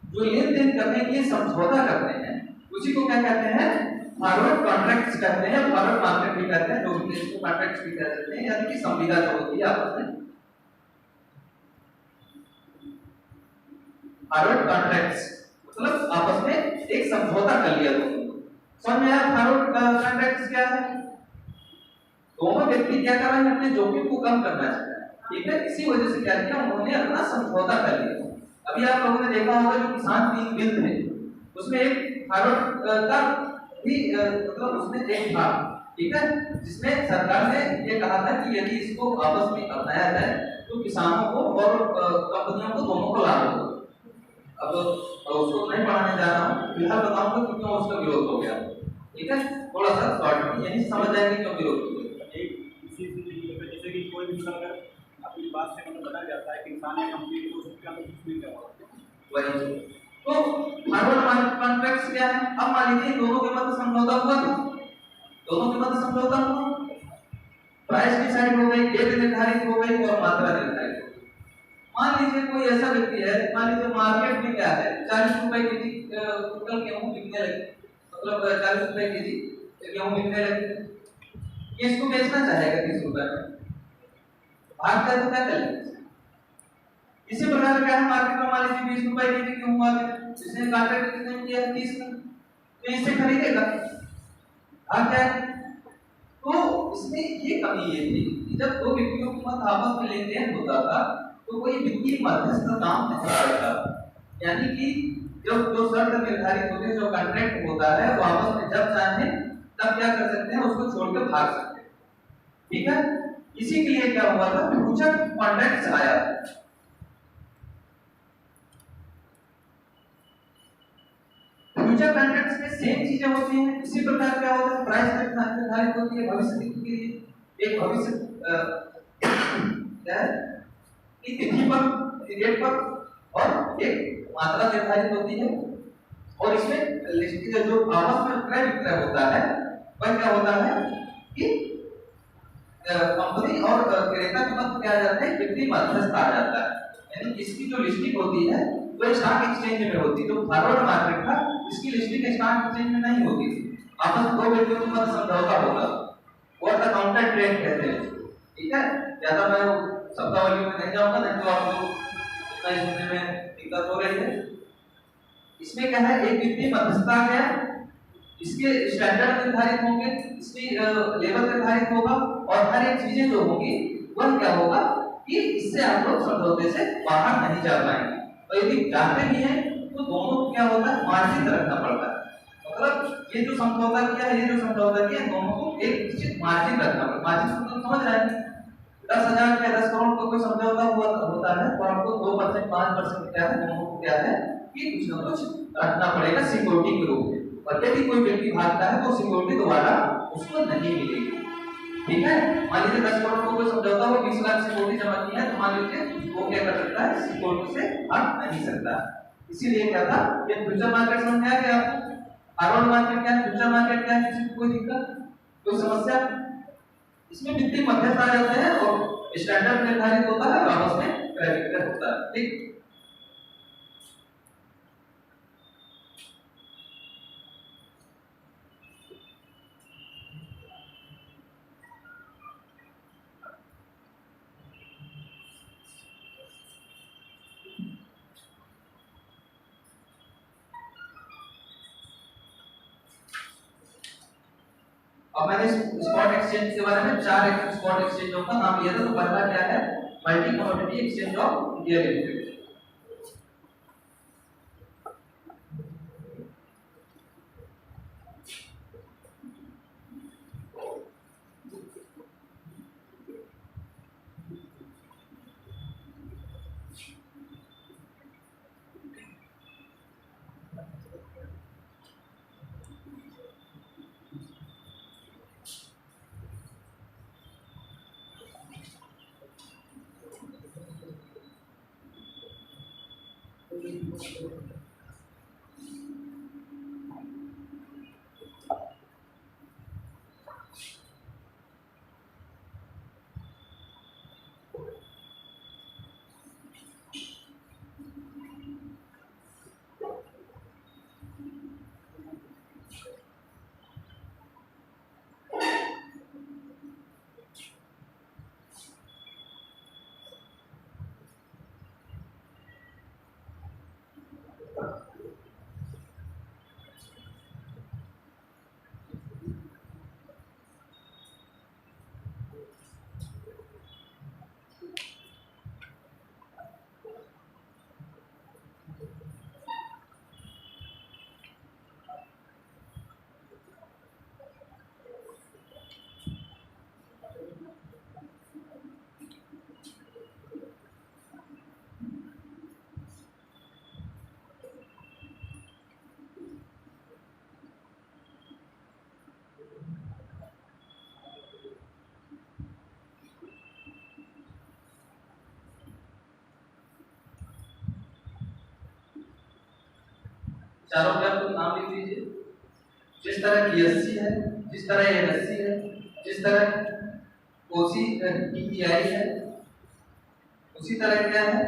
जो लेन देन करने के लिए समझौता करते हैं, उसी को क्या कहते हैं, फॉरवर्ड कॉन्ट्रैक्ट्स कहते हैं, फॉरवर्ड मार्केट भी कहते हैं, लोग इसको कॉन्ट्रैक्ट्स भी कह सकते हैं, यानी कि संविदा जो होती है आपस में फॉरवर्ड कॉन्ट्रैक्ट्स, मतलब आपस में एक समझौता कर लिया दोनों। समझ में आया फॉरवर्ड कॉन्ट्रैक्ट्स क्या है? दोनों व्यक्ति क्या कर रहे हैं, अपने जोखिम को कम करना चाहते हैं, ठीक है, इसी वजह से क्या किया, उन्होंने अपना समझौता कर लिया। अभी आप लोगों ने देखा होगा जो किसान 3 बिल थे, उसमें एक फॉरवर्ड का भी मतलब उसमें एक था, ठीक है, जिसमें सरकार ने ये कहा था कि यदि इसको आपस में अपनाया जाए तो किसानों को और कंपनियों को दोनों को लाभ होगा। अब उसको नहीं पढ़ाने जा रहा हूँ, फिलहाल बताऊंगा कि क्यों उसका विरोध हो गया, ठीक है, थोड़ा सा शॉर्ट में यही समझ जाएंगे क्यों विरोध हो गया। जैसे कि कोई भी अगर अपनी बात से मतलब बताया जाता है कि इंसान या कंपनी को उसका कुछ नहीं करवा, वही तो फॉरवर्ड कॉन्ट्रैक्ट्स क्या है। अब मान लीजिए दोनों के मध्य समझौता हुआ था, दोनों के मध्य समझौता हुआ, प्राइस डिसाइड हो गई, डेट निर्धारित हो गई और मात्रा निर्धारित हो गई। मान लीजिए कोई ऐसा व्यक्ति है, मान लीजिए मार्केट में क्या है 40 रुपए केजी कुंटल गेहूं बिकने लगे, मतलब 40 रुपए केजी गेहूं बिकने लगे, ये इसको बेचना चाहेगा 30 रुपए में, भागता है तो क्या करेगा। इसी प्रकार क्या है, मार्केट में मान लीजिए 20 रुपए केजी गेहूं मार्केट, इसने कॉन्ट्रैक्ट कितने में किया 30 में, तो इससे खरीदेगा, भाग जाएगा। तो इसमें ये कमी ये थी कि जब दो व्यक्तियों के मध्य आपस में लेन देन होता था तो कोई वित्तीय मध्यस्थ काम नहीं करता, यानी कि जब जो शर्त निर्धारित होती है, जो कॉन्ट्रैक्ट होता है, वो आपस में जब चाहे तब क्या कर सकते हैं, उसको छोड़कर भाग सकते हैं, ठीक है। इसी के लिए क्या हुआ था, फ्यूचर कॉन्ट्रैक्ट्स आया। फ्यूचर कॉन्ट्रैक्ट्स में सेम चीजें होती हैं, इसी प्रकार क्या होता है, प्राइस निर्धारित होती है भविष्य तिथि के लिए, एक भविष्य क्या है कि तिथि पर, डेट पर, और एक मात्रा निर्धारित होती है। और इसमें लिस्ट जो आपस में क्रय विक्रय होता है वह क्या होता है कि कंपनी और क्रेता के मध्य क्या आ जाता है, वित्तीय मध्यस्थ आ जाता है, यानी इसकी जो लिस्टिंग होती है वो स्टॉक एक्सचेंज में होती है। जो फॉरवर्ड मार्केट था इसकी लिस्टिंग स्टॉक एक्सचेंज में नहीं होती थी, आपस में दो व्यक्तियों के मध्य समझौता होता, और द काउंटर ट्रेड कहते हैं, ठीक है। ज्यादा मैं शब्दावली में नहीं जाऊंगा, नहीं तो आपको इतना सुनने में दिक्कत हो रही है। इसमें क्या है, एक वित्तीय मध्यस्थता आ गया, इसके स्टैंडर्ड निर्धारित होंगे, इसकी लेवल निर्धारित होगा, और हर एक चीजें जो होगी वह क्या होगा कि इससे आप लोग समझौते से बाहर नहीं जा पाएंगे। और यदि जाते भी हैं तो दोनों को क्या होता है, मार्जिन रखना पड़ता है, मतलब ये जो समझौता किया है, ये जो समझौता किया है, दोनों को एक निश्चित मार्जिन रखना पड़ता है। मार्जिन को समझ रहे हैं, 10,000 या 10 करोड़ का कोई समझौता होता है तो आपको 2% 5% क्या है, दोनों को क्या है कि कुछ ना कुछ रखना पड़ेगा सिक्योरिटी के रूप में, और यदि कोई व्यक्ति भागता है तो सिक्योरिटी दोबारा उसको नहीं मिलेगी, ठीक है। मान लीजिए 10 करोड़ का कोई समझौता हो, 20 लाख सिक्योरिटी जमा की है, तो मान लीजिए वो क्या कर सकता है, सिक्योरिटी से हट नहीं सकता। इसीलिए क्या था, ये फ्यूचर मार्केट समझ में आ गया आपको? फॉरवर्ड मार्केट क्या है, फ्यूचर मार्केट क्या है, किसी को कोई दिक्कत, कोई समस्या? इसमें वित्तीय मध्यस्थ आ जाते हैं और स्टैंडर्ड निर्धारित होता है और आपस में क्रेडिट होता है। ठीक, अब मैंने स्पॉट एक्सचेंज के बारे में 4 स्पॉट एक्सचेंजों का नाम लिया था। तो पहला क्या है, multi commodity exchange of India limited. चारों पे आपको नाम लिख लीजिए। जिस तरह की एससी है, जिस तरह एनएससी है, जिस तरह कोसी पीपीआई है, उसी तरह क्या है,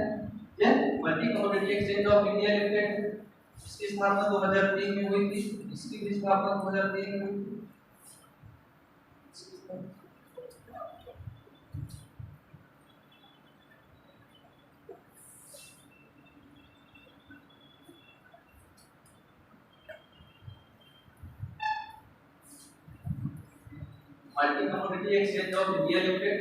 ये multi commodity exchange of India limited. इसकी स्थापना 2003 में हुई थी। इसकी भी स्थापना 2003 में हुई थी। Multi commodity exchange of India limited,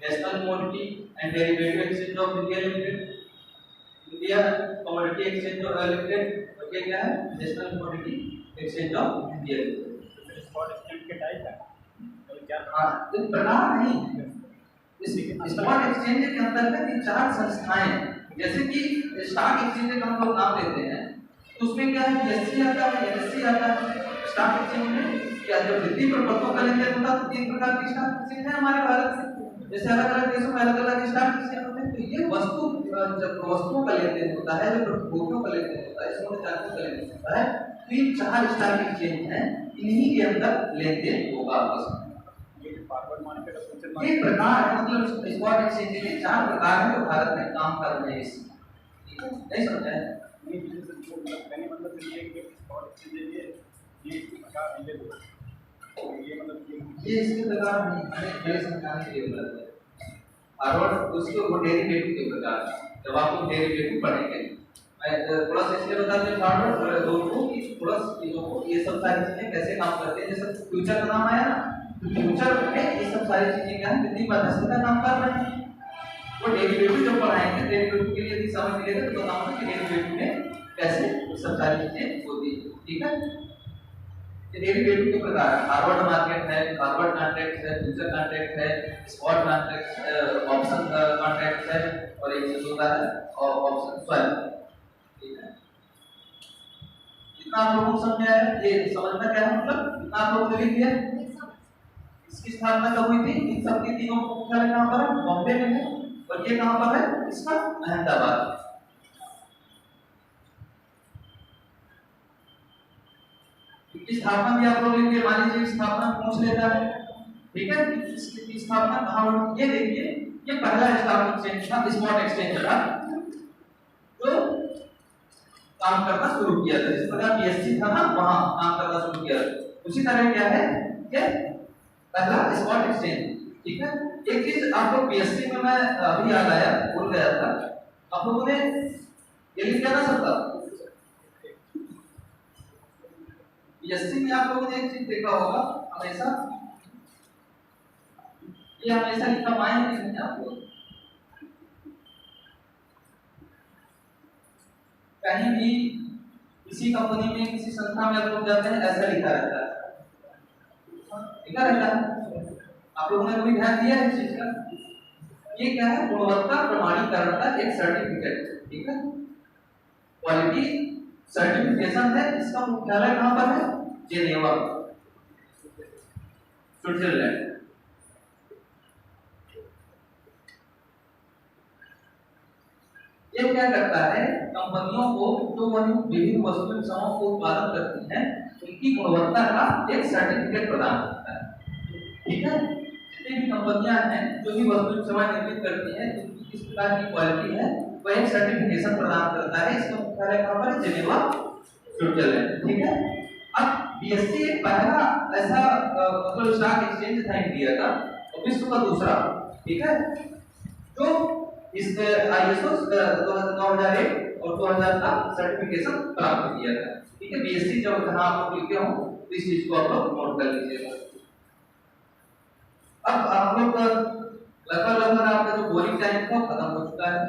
national commodity and derivative exchange of India limited, India commodity exchange of limited, और ये क्या है, national commodity exchange of India limited. Spot exchange के टाइप है तो क्या? हाँ, तो प्रकार नहीं, इस स्पॉट एक्सचेंज के अंतर्गत ये 4 संस्थाएं, जैसे कि स्टॉक एक्सचेंज का हम लोग नाम लेते हैं, तो उसमें क्या है, बीएससी आता है, एनएससी आता है। स्टॉक एक्सचेंज में क्या, जब वित्तीय प्रपत्रों का लेन देन होता है तो 3 प्रकार के स्टॉक एक्सचेंज है हमारे भारत में। जैसे अलग अलग देशों में अलग अलग स्टॉक एक्सचेंज होते हैं। तो ये जब वस्तुओं का लेन देन होता है, जब प्रतिभूतियों का लेन देन होता है, सोने चांदी का लेन देन होता है, तो ये 4 स्टॉक एक्सचेंज हैं, इन्हीं के अंदर लेन देन होगा। ये फॉरवर्ड मार्केट और फ्यूचर ये मार्केट प्रकार है, मतलब स्पॉट एक्सचेंज के 4 प्रकार हैं जो भारत में काम कर रहे हैं। ठीक है, नहीं समझा है? नहीं, मैंने मतलब ये कि स्पॉट एक्सचेंज ये प्रकार है, ये मतलब ये इसके प्रकार नहीं, मैंने समझाने के लिए बोला था। फॉरवर्ड उसको वो डेरिवेटिव के प्रकार। जब आप लोग डेरिवेटिव पढ़ेंगे, मैं थोड़ा सा इसलिए बता दूं फॉरवर्ड दोनों की थोड़ा चीजों को, ये सब सारी चीजें कैसे काम करते हैं। जैसे फ्यूचर का नाम आया ना, फ्यूचर में ये सब सारी चीजें क्या है, वित्तीय मध्यस्थ का काम कर रहे हैं। वो डेरिवेटिव जब पढ़ाएंगे, डेरिवेटिव के लिए यदि समझ मिलेगा तो बताऊंगा कि डेरिवेटिव में कैसे वो सब सारी चीजें होती है। ठीक है, डेरिवेटिव के प्रकार है, फॉरवर्ड मार्केट है, फॉरवर्ड कॉन्ट्रैक्ट है, फ्यूचर कॉन्ट्रैक्ट है, स्पॉट कॉन्ट्रैक्ट, ऑप्शन कॉन्ट्रैक्ट है, और एक चीज होता है और ऑप्शन स्वैप। ठीक है, इतना आप लोगों को समझ में आया? ये समझना क्या है मतलब, इतना आप लोगों को लिख दिया। इसकी स्थापना कब हुई थी? इन सब की तीनों मुख्यालय कहां पर है? बॉम्बे में है। और और ये कहां पर है इसका अहमदाबाद। इसकी स्थापना भी आप लोग लिखिए, मान लीजिए स्थापना पूछ लेता है, ठीक है, इसकी स्थापना कहां हुई, ये देखिए ये पहला स्टॉक एक्सचेंज था, स्पॉट एक्सचेंज था जो काम करना शुरू किया था, जिस प्रकार बीएससी था ना वहां काम करना शुरू किया। उसी तरह क्या है ये पहला स्पॉट एक्सचेंज, ठीक है। एक चीज आपको बीएससी में मैं अभी याद आया, भूल गया था, आप लोगों ने ये लिख दिया ना सबका बीएससी में, आप लोगों ने एक चीज देखा होगा हमेशा, ये हमेशा लिखा पाएंगे नहीं आप लोग, कहीं भी किसी कंपनी में किसी संस्था में आप लोग जाते हैं ऐसा लिखा रहता है, लिखा रहता है, आप लोगों ने कोई ध्यान दिया है इस चीज का? ये क्या है, गुणवत्ता प्रमाणीकरण का एक सर्टिफिकेट, ठीक है, क्वालिटी सर्टिफिकेशन है। इसका मुख्यालय कहां पर है, जेनेवा स्विट्जरलैंड। ये क्या करता है, कंपनियों को जो विभिन्न वस्तु सेवाओं को उत्पादन करती हैं उनकी गुणवत्ता का एक सर्टिफिकेट प्रदान करता है, ठीक है। जितनी भी कंपनियां हैं जो भी वस्तु सेवाएं निर्मित करती हैं उनकी किस प्रकार की क्वालिटी है वह एक सर्टिफिकेशन प्रदान करता है। इसका मुख्यालय कहां पर है, जेनेवा स्विट्जरलैंड, ठीक है। अब बीएससी एक पहला ऐसा मतलब स्टॉक एक्सचेंज था इंडिया का और विश्व का दूसरा, ठीक है, जो इस आईएसओ 2001 और 2000 का सर्टिफिकेशन प्राप्त किया था, ठीक है। बीएससी जब जहां आप लोग लिखे हो इस चीज को आप लोग नोट कर लीजिएगा। अब आप लोग लगभग आपका जो बोरिंग टाइम था खत्म हो चुका है,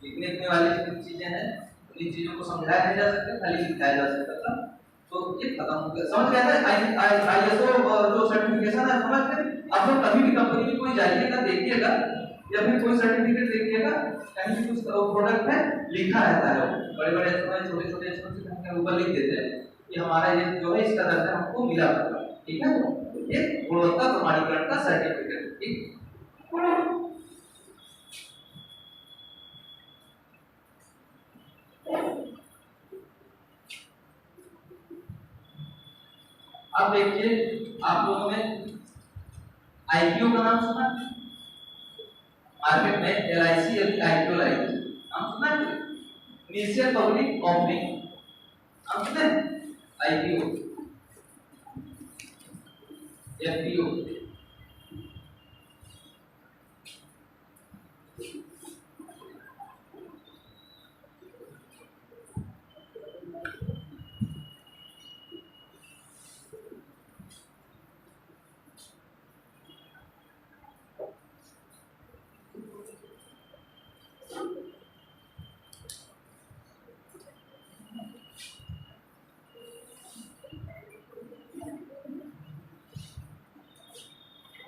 लिखने वाली चीजें हैं इन चीजों को समझाया नहीं जा सकता, खाली लिखाया जा सकता था, तो ये खत्म हो गया, समझ गए ना। आईएसओ जो सर्टिफिकेशन है समझ गए। आप लोग कभी भी कंपनी में कोई जाइएगा देखिएगा या फिर कोई सर्टिफिकेट देखिएगा कहीं भी कुछ प्रोडक्ट है लिखा रहता है, बड़े बड़े छोटे छोटे के ऊपर लिख देते हैं कि हमारा ये जो है इसका दर्जा हमको मिला था, ठीक है, ये गुणवत्ता प्रमाणीकरण का सर्टिफिकेट, ठीक। अब देखिए आप लोगों ने आईपीओ का नाम सुना, मार्केट में एलआईसी अभी आईपीओ लाई, नाम सुना है, इनिशियल पब्लिक ऑफरिंग, नाम सुना है, आईपीओ, एफपीओ,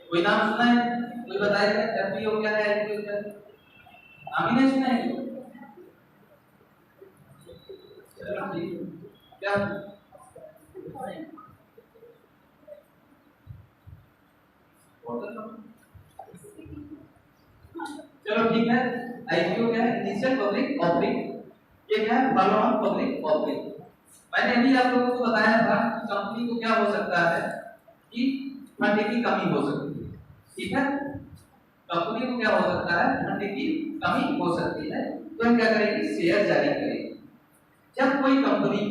कोई नाम सुना है, कोई बताएगा एफपीओ क्या है, आईपीओ क्या है, नाम ही नहीं सुना है चलो ठीक, क्या चलो ठीक है। आईपीओ क्या है, इनिशियल पब्लिक ऑफरिंग, ये क्या है, फॉलो ऑन पब्लिक ऑफरिंग। मैंने अभी आप लोगों को बताया था कि कंपनी को क्या हो सकता है कि फंड की कमी हो सकती है, ठीक है, कंपनी को क्या हो सकता है, फंड की कमी हो सकती है, तो क्या करेगी, शेयर जारी करेगी। जब कोई कंपनी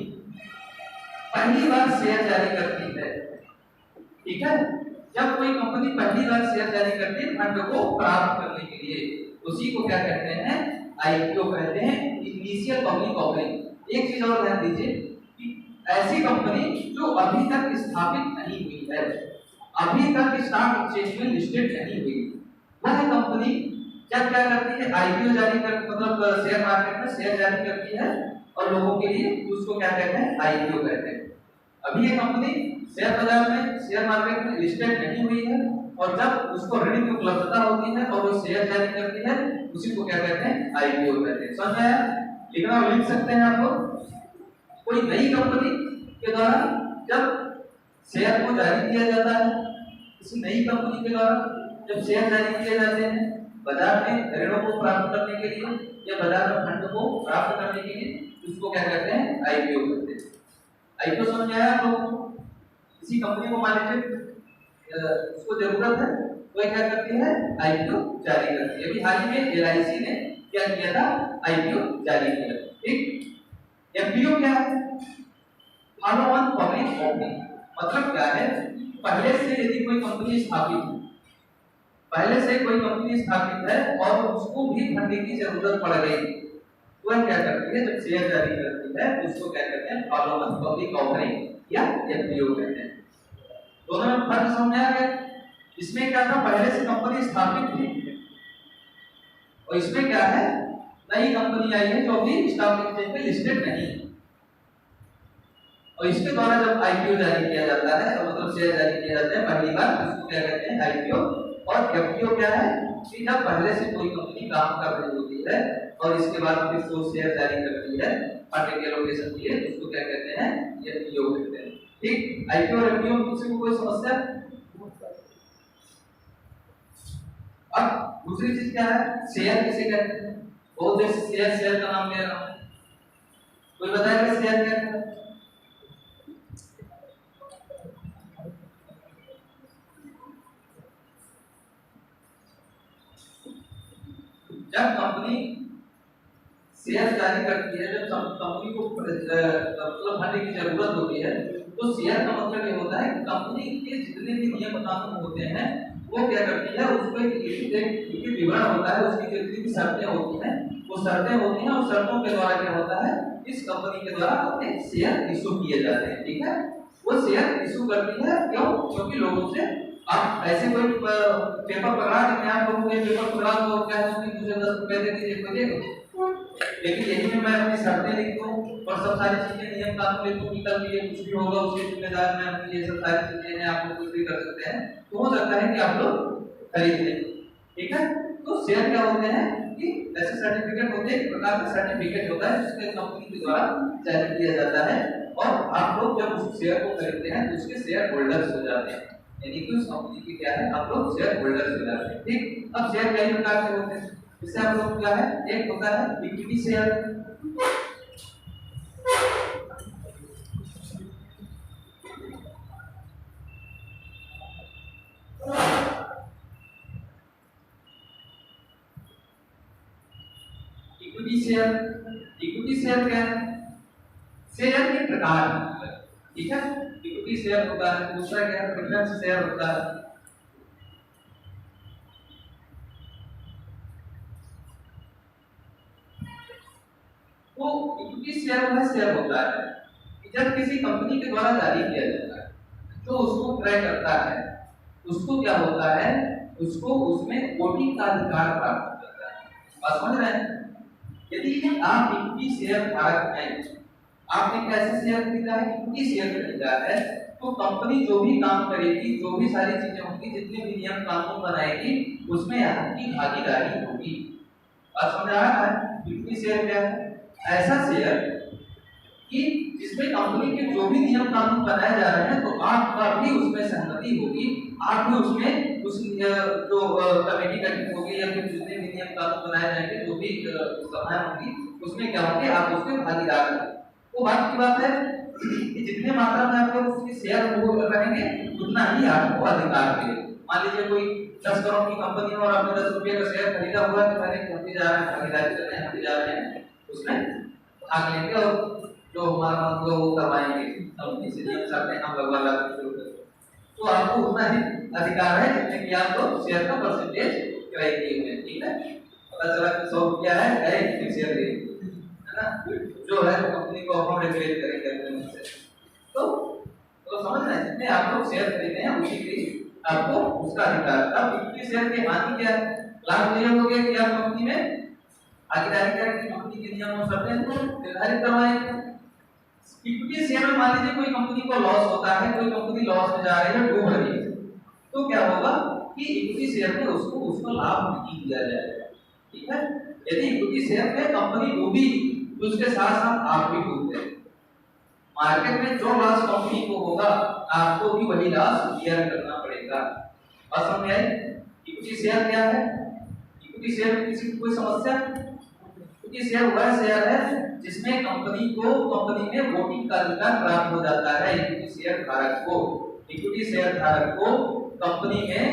पहली बार शेयर जारी करती है, ठीक है, जब कोई कंपनी पहली बार शेयर जारी करती है फंड को प्राप्त करने के लिए, उसी को क्या कहते हैं, आईपीओ कहते हैं, इनिशियल पब्लिक ऑफरिंग। एक चीज और ध्यान दीजिए कि ऐसी कंपनी जो अभी तक स्थापित नहीं हुई है, अभी तक स्टॉक एक्सचेंज में लिस्टेड नहीं हुई, वह कंपनी जब क्या करती है, आईपीओ जारी कर मतलब शेयर मार्केट में शेयर जारी करती है और लोगों के लिए, उसको क्या कहते हैं, आईपीओ कहते हैं। अभी ये कंपनी शेयर बाजार में शेयर मार्केट में लिस्टेड नहीं हुई है और जब उसको ऋण की उपलब्धता होती है और वो शेयर जारी करती है उसी को क्या कहते हैं, आईपीओ कहते हैं। समझ आया, लिखना और लिख सकते हैं आप लोग। कोई नई कंपनी के द्वारा जब शेयर को जारी किया जाता है, किसी नई कंपनी के द्वारा जब शेयर जारी किए जाते हैं बाजार में को प्राप्त करने के लिए या बाजार में फंड को प्राप्त करने के लिए उसको क्या कहते हैं, आईपीओ कहते हैं। आईपीओ समझ में आया आप लोगों को? किसी कंपनी को मान लीजिए उसको जरूरत है तो ये क्या करती है, आईपीओ जारी करती है। अभी हाल ही में एलआईसी ने क्या किया था, आईपीओ जारी किया। ठीक। एफपीओ क्या है, फॉलो ऑन पब्लिक ऑफरिंग। मतलब क्या है, पहले से यदि कोई कंपनी स्थापित है, पहले से कोई कंपनी स्थापित है और उसको भी फंड की जरूरत पड़ गई तो वह क्या करती है, जब शेयर जारी करती है उसको क्या कहते हैं, फॉलो ऑन पब्लिक ऑफरिंग या एफपीओ कहते हैं। दोनों में फर्क समझ आ गया? इसमें क्या था, पहले से कंपनी स्थापित थी और इसमें क्या है, नई कंपनी आई है जो अभी स्टॉक एक्सचेंज पे लिस्टेड नहीं है और इसके द्वारा जब आईपीओ जारी किया जाता है और मतलब शेयर जारी किया जाता है पहली बार, उसको क्या कहते हैं, आईपीओ। और एफपीओ क्या है कि जब पहले से कोई कंपनी काम कर रही होती है और इसके बाद फिर वो शेयर जारी करती है फंड के एलोकेशन के लिए, उसको क्या कहते हैं, एफपीओ कहते हैं। ठीक। आईपीओ और एफपीओ में किसी को कोई समस्या? अब दूसरी चीज क्या है, शेयर किसे कहते हैं? बहुत देर शेयर शेयर का नाम ले रहा हूं, कोई बताएगा शेयर क्या है? जब कंपनी शेयर जारी करती है, जब कंपनी को मतलब फंड की जरूरत होती है तो शेयर का मतलब ये होता है कि कंपनी के जितने भी नियम कानून होते हैं वो क्या करती है, उसको एक विवरण होता है, उसकी जितनी भी शर्तें होती हैं वो शर्तें होती हैं और शर्तों के द्वारा क्या होता है, इस कंपनी के द्वारा अपने शेयर इशू किए जाते हैं। ठीक है, वो शेयर इशू करती है, क्यों? क्योंकि लोगों से आप ऐसे कोई पेपर पकड़ा कि आप लोगों के पेपर पकड़ा तो क्या है कि मुझे 10 रुपए दे दीजिए कोई देगा, लेकिन यही में मैं अपनी शर्तें लिखता हूँ और सब सारी चीजें नियम कानून लिखता हूँ, निकल के कुछ भी होगा उसके जिम्मेदार मैं अपनी ये सब सारी चीजें हैं, आप लोग कुछ भी कर सकते हैं, तो हो सकता है कि आप लोग खरीद लें। ठीक है, तो शेयर क्या होते हैं कि ऐसे सर्टिफिकेट होते हैं, एक प्रकार का सर्टिफिकेट होता है जिसके कंपनी के द्वारा जारी किया जाता है और आप लोग जब उस शेयर को खरीदते हैं तो उसके शेयर होल्डर्स हो जाते हैं, यानी कि उस कंपनी के क्या है, आप लोग शेयर होल्डर्स हो जाते हैं। ठीक। अब शेयर कई प्रकार के होते हैं, इससे आप लोग क्या है, एक होता है equity share, equity share. Equity share क्या है, शेयर के प्रकार। ठीक है, इक्विटी शेयर होता है, दूसरा क्या है, प्रेफरेंस शेयर होता है। तो इक्विटी शेयर वह शेयर होता है कि जब किसी कंपनी के द्वारा जारी किया जाता है तो उसको क्रय करता है, उसको क्या होता है, उसको उसमें वोटिंग का अधिकार प्राप्त होता है। बात समझ रहे हैं? यदि आप इक्विटी शेयर धारक हैं, आपने कैसे शेयर खरीदा है, इक्विटी शेयर खरीदा है, तो कंपनी जो भी काम करेगी, जो भी सारी चीजें होंगी, जितने भी नियम कानून बनाएगी, उसमें आपकी भागीदारी होगी। बात समझ आ रहा है? इक्विटी शेयर क्या है, ऐसा शेयर कि जिसमें कंपनी के जो भी नियम कानून बनाए जा रहे हैं तो आपका भी उसमें सहमति होगी, आप भी उसमें उस जो कमेटी गठित होगी या फिर जितने भी नियम कानून बनाए जाएंगे, जो भी सभाएं होंगी, उसमें क्या होंगे, आप उसमें भागीदार होंगे। तो बात की बात है कि जितने मात्रा में आप लोग उसके शेयर रहेंगे उतना ही आपको अधिकार मिलेगा। मान लीजिए कोई 10 करोड़ की कंपनी है और आपने 10 रुपये का शेयर खरीदा हुआ है, तो मैंने हम भी जा रहे हैं, भागीदारी कर रहे हैं, हम भी जा रहे हैं उसमें भाग लेंगे और जो हमारा मतलब वो करवाएंगे कंपनी से, जिस सकते हम लगवा लाख, तो आपको उतना ही अधिकार है जितने कि आप लोग शेयर का परसेंटेज क्रय किए हुए। ठीक है, पता चला कि 100 रुपया है, गए शेयर ले, है ना, जो है कंपनी को हम रेगुलेट करेंगे अपने मुंह से। तो समझ रहे हैं, जितने आप लोग शेयर खरीदे हैं उसी के आपको उसका अधिकार। अब इक्विटी शेयर की हानि क्या है, लाभ ये हो गया कि आप कंपनी में भागीदारी करके कंपनी के नियम और शर्तें निर्धारित करवाएंगे। इक्विटी शेयर में मान लीजिए कोई कंपनी को लॉस होता है, कोई कंपनी लॉस में जा रही है, डूब रही है, तो क्या होगा कि इक्विटी शेयर में उसको लाभ नहीं दिया जाएगा। ठीक है, यदि इक्विटी शेयर में कंपनी डूबी तो उसके साथ साथ आप भी डूबते हैं। मार्केट में जो लॉस कंपनी को होगा आपको भी वही लॉस बियर करना पड़ेगा। और समझ आई? इक्विटी शेयर क्या है? इक्विटी शेयर में किसी कोई समस्या, क्योंकि शेयर वह शेयर है जिसमें कंपनी में वोटिंग का अधिकार प्राप्त हो जाता है। इक्विटी शेयर धारक को कंपनी में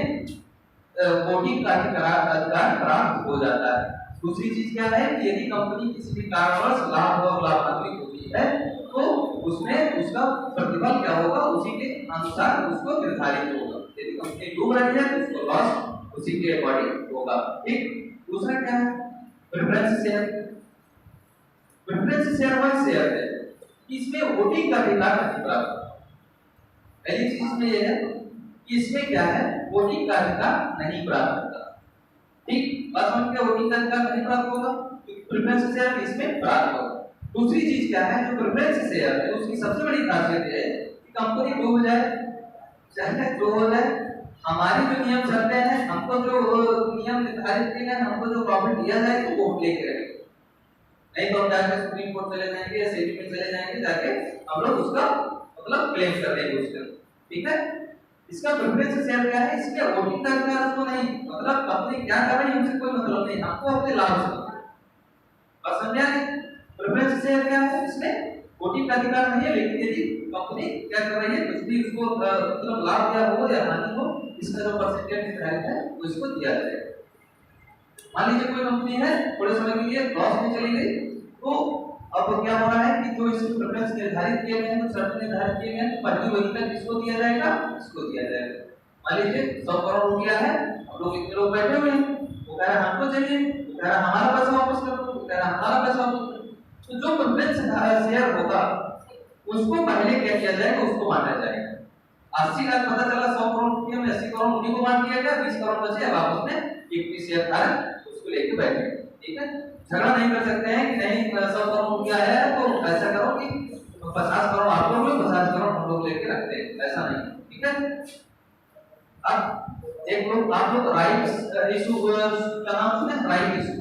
वोटिंग का अधिकार प्राप्त हो जाता है। दूसरी चीज क्या है कि यदि कंपनी किसी भी कारणवश लाभ और लाभान्वित होती है तो उसमें उसका प्रतिफल क्या होगा, उसी के अनुसार उसको निर्धारित होगा। यदि कंपनी डूब रही है तो उसको लॉस उसी के अकॉर्डिंग होगा। ठीक। दूसरा क्या है, प्रेफरेंस शेयर। प्रेफरेंस शेयर वह शेयर है इसमें वोटिंग का अधिकार नहीं प्राप्त। पहली चीज में यह है कि इसमें क्या है, वोटिंग का अधिकार नहीं प्राप्त होता। ठीक, बात समझ गए, वोटिंग का अधिकार नहीं प्राप्त होगा, प्रेफरेंस शेयर इसमें प्राप्त होगा। दूसरी चीज क्या है, जो प्रेफरेंस शेयर है उसकी सबसे बड़ी खासियत है कि कंपनी डूब जाए चाहे जो हो जाए, हमारे जो नियम चलते हैं, हमको जो नियम निर्धारित किए गए, हमको जो प्रॉफिट दिया जाए तो वो हम लेके रहेंगे। नहीं तो हम जाके सुप्रीम कोर्ट चले जाएंगे या सेबी में चले जाएंगे, जाके हम लोग उसका मतलब क्लेम कर देंगे उसका। ठीक है, इसका प्रेफरेंस शेयर क्या है, इसके वोटिंग का अधिकार उसको नहीं, मतलब कंपनी क्या कर रही है उससे कोई मतलब नहीं, हमको अपने लाभ से मतलब। और समझा नहीं, प्रेफरेंस शेयर क्या है, इसमें वोटिंग का अधिकार नहीं है, लेकिन यदि कंपनी क्या कर रही है, कुछ भी उसको मतलब लाभ या हो या हानि हो, इसका जो परसेंटेज निर्धारित है वो इसको दिया जाएगा। मान लीजिए कोई कंपनी है थोड़े समय के लिए लॉस में चली गई, तो अब क्या हो रहा है कि जो इसके प्रेफरेंस निर्धारित किए गए हैं, तो शर्त निर्धारित किए गए हैं, तो पहली वही तक किसको दिया जाएगा, इसको दिया जाएगा। मान लीजिए 100 करोड़ रुपया है, हम लोग इतने लोग बैठे हुए हैं, वो कह रहा है हमको चाहिए, वो कह रहा है हमारा पैसा वापस कर दो, वो कह रहा है हमारा पैसा वापस कर दो। तो जो प्रेफरेंस शेयर होगा उसको पहले क्या किया जाएगा, उसको बांटा जाएगा। 80 लाख पता चला 100 करोड़ रुपये में 80 करोड़ उन्हीं को बांट दिया गया, 20 करोड़ बचे, अब आपस में इक्विटी शेयर धारक उसको लेके बैठे। ठीक है, झगड़ा नहीं कर सकते हैं कि नहीं 100 करोड़ रुपया है तो ऐसा करो कि 50 करोड़ आप लोग 50 करोड़ हम लोग लेके रखते हैं, ऐसा नहीं। ठीक है, अब एक लोग आप लोग राइट्स इशू का नाम सुने, राइट इशू।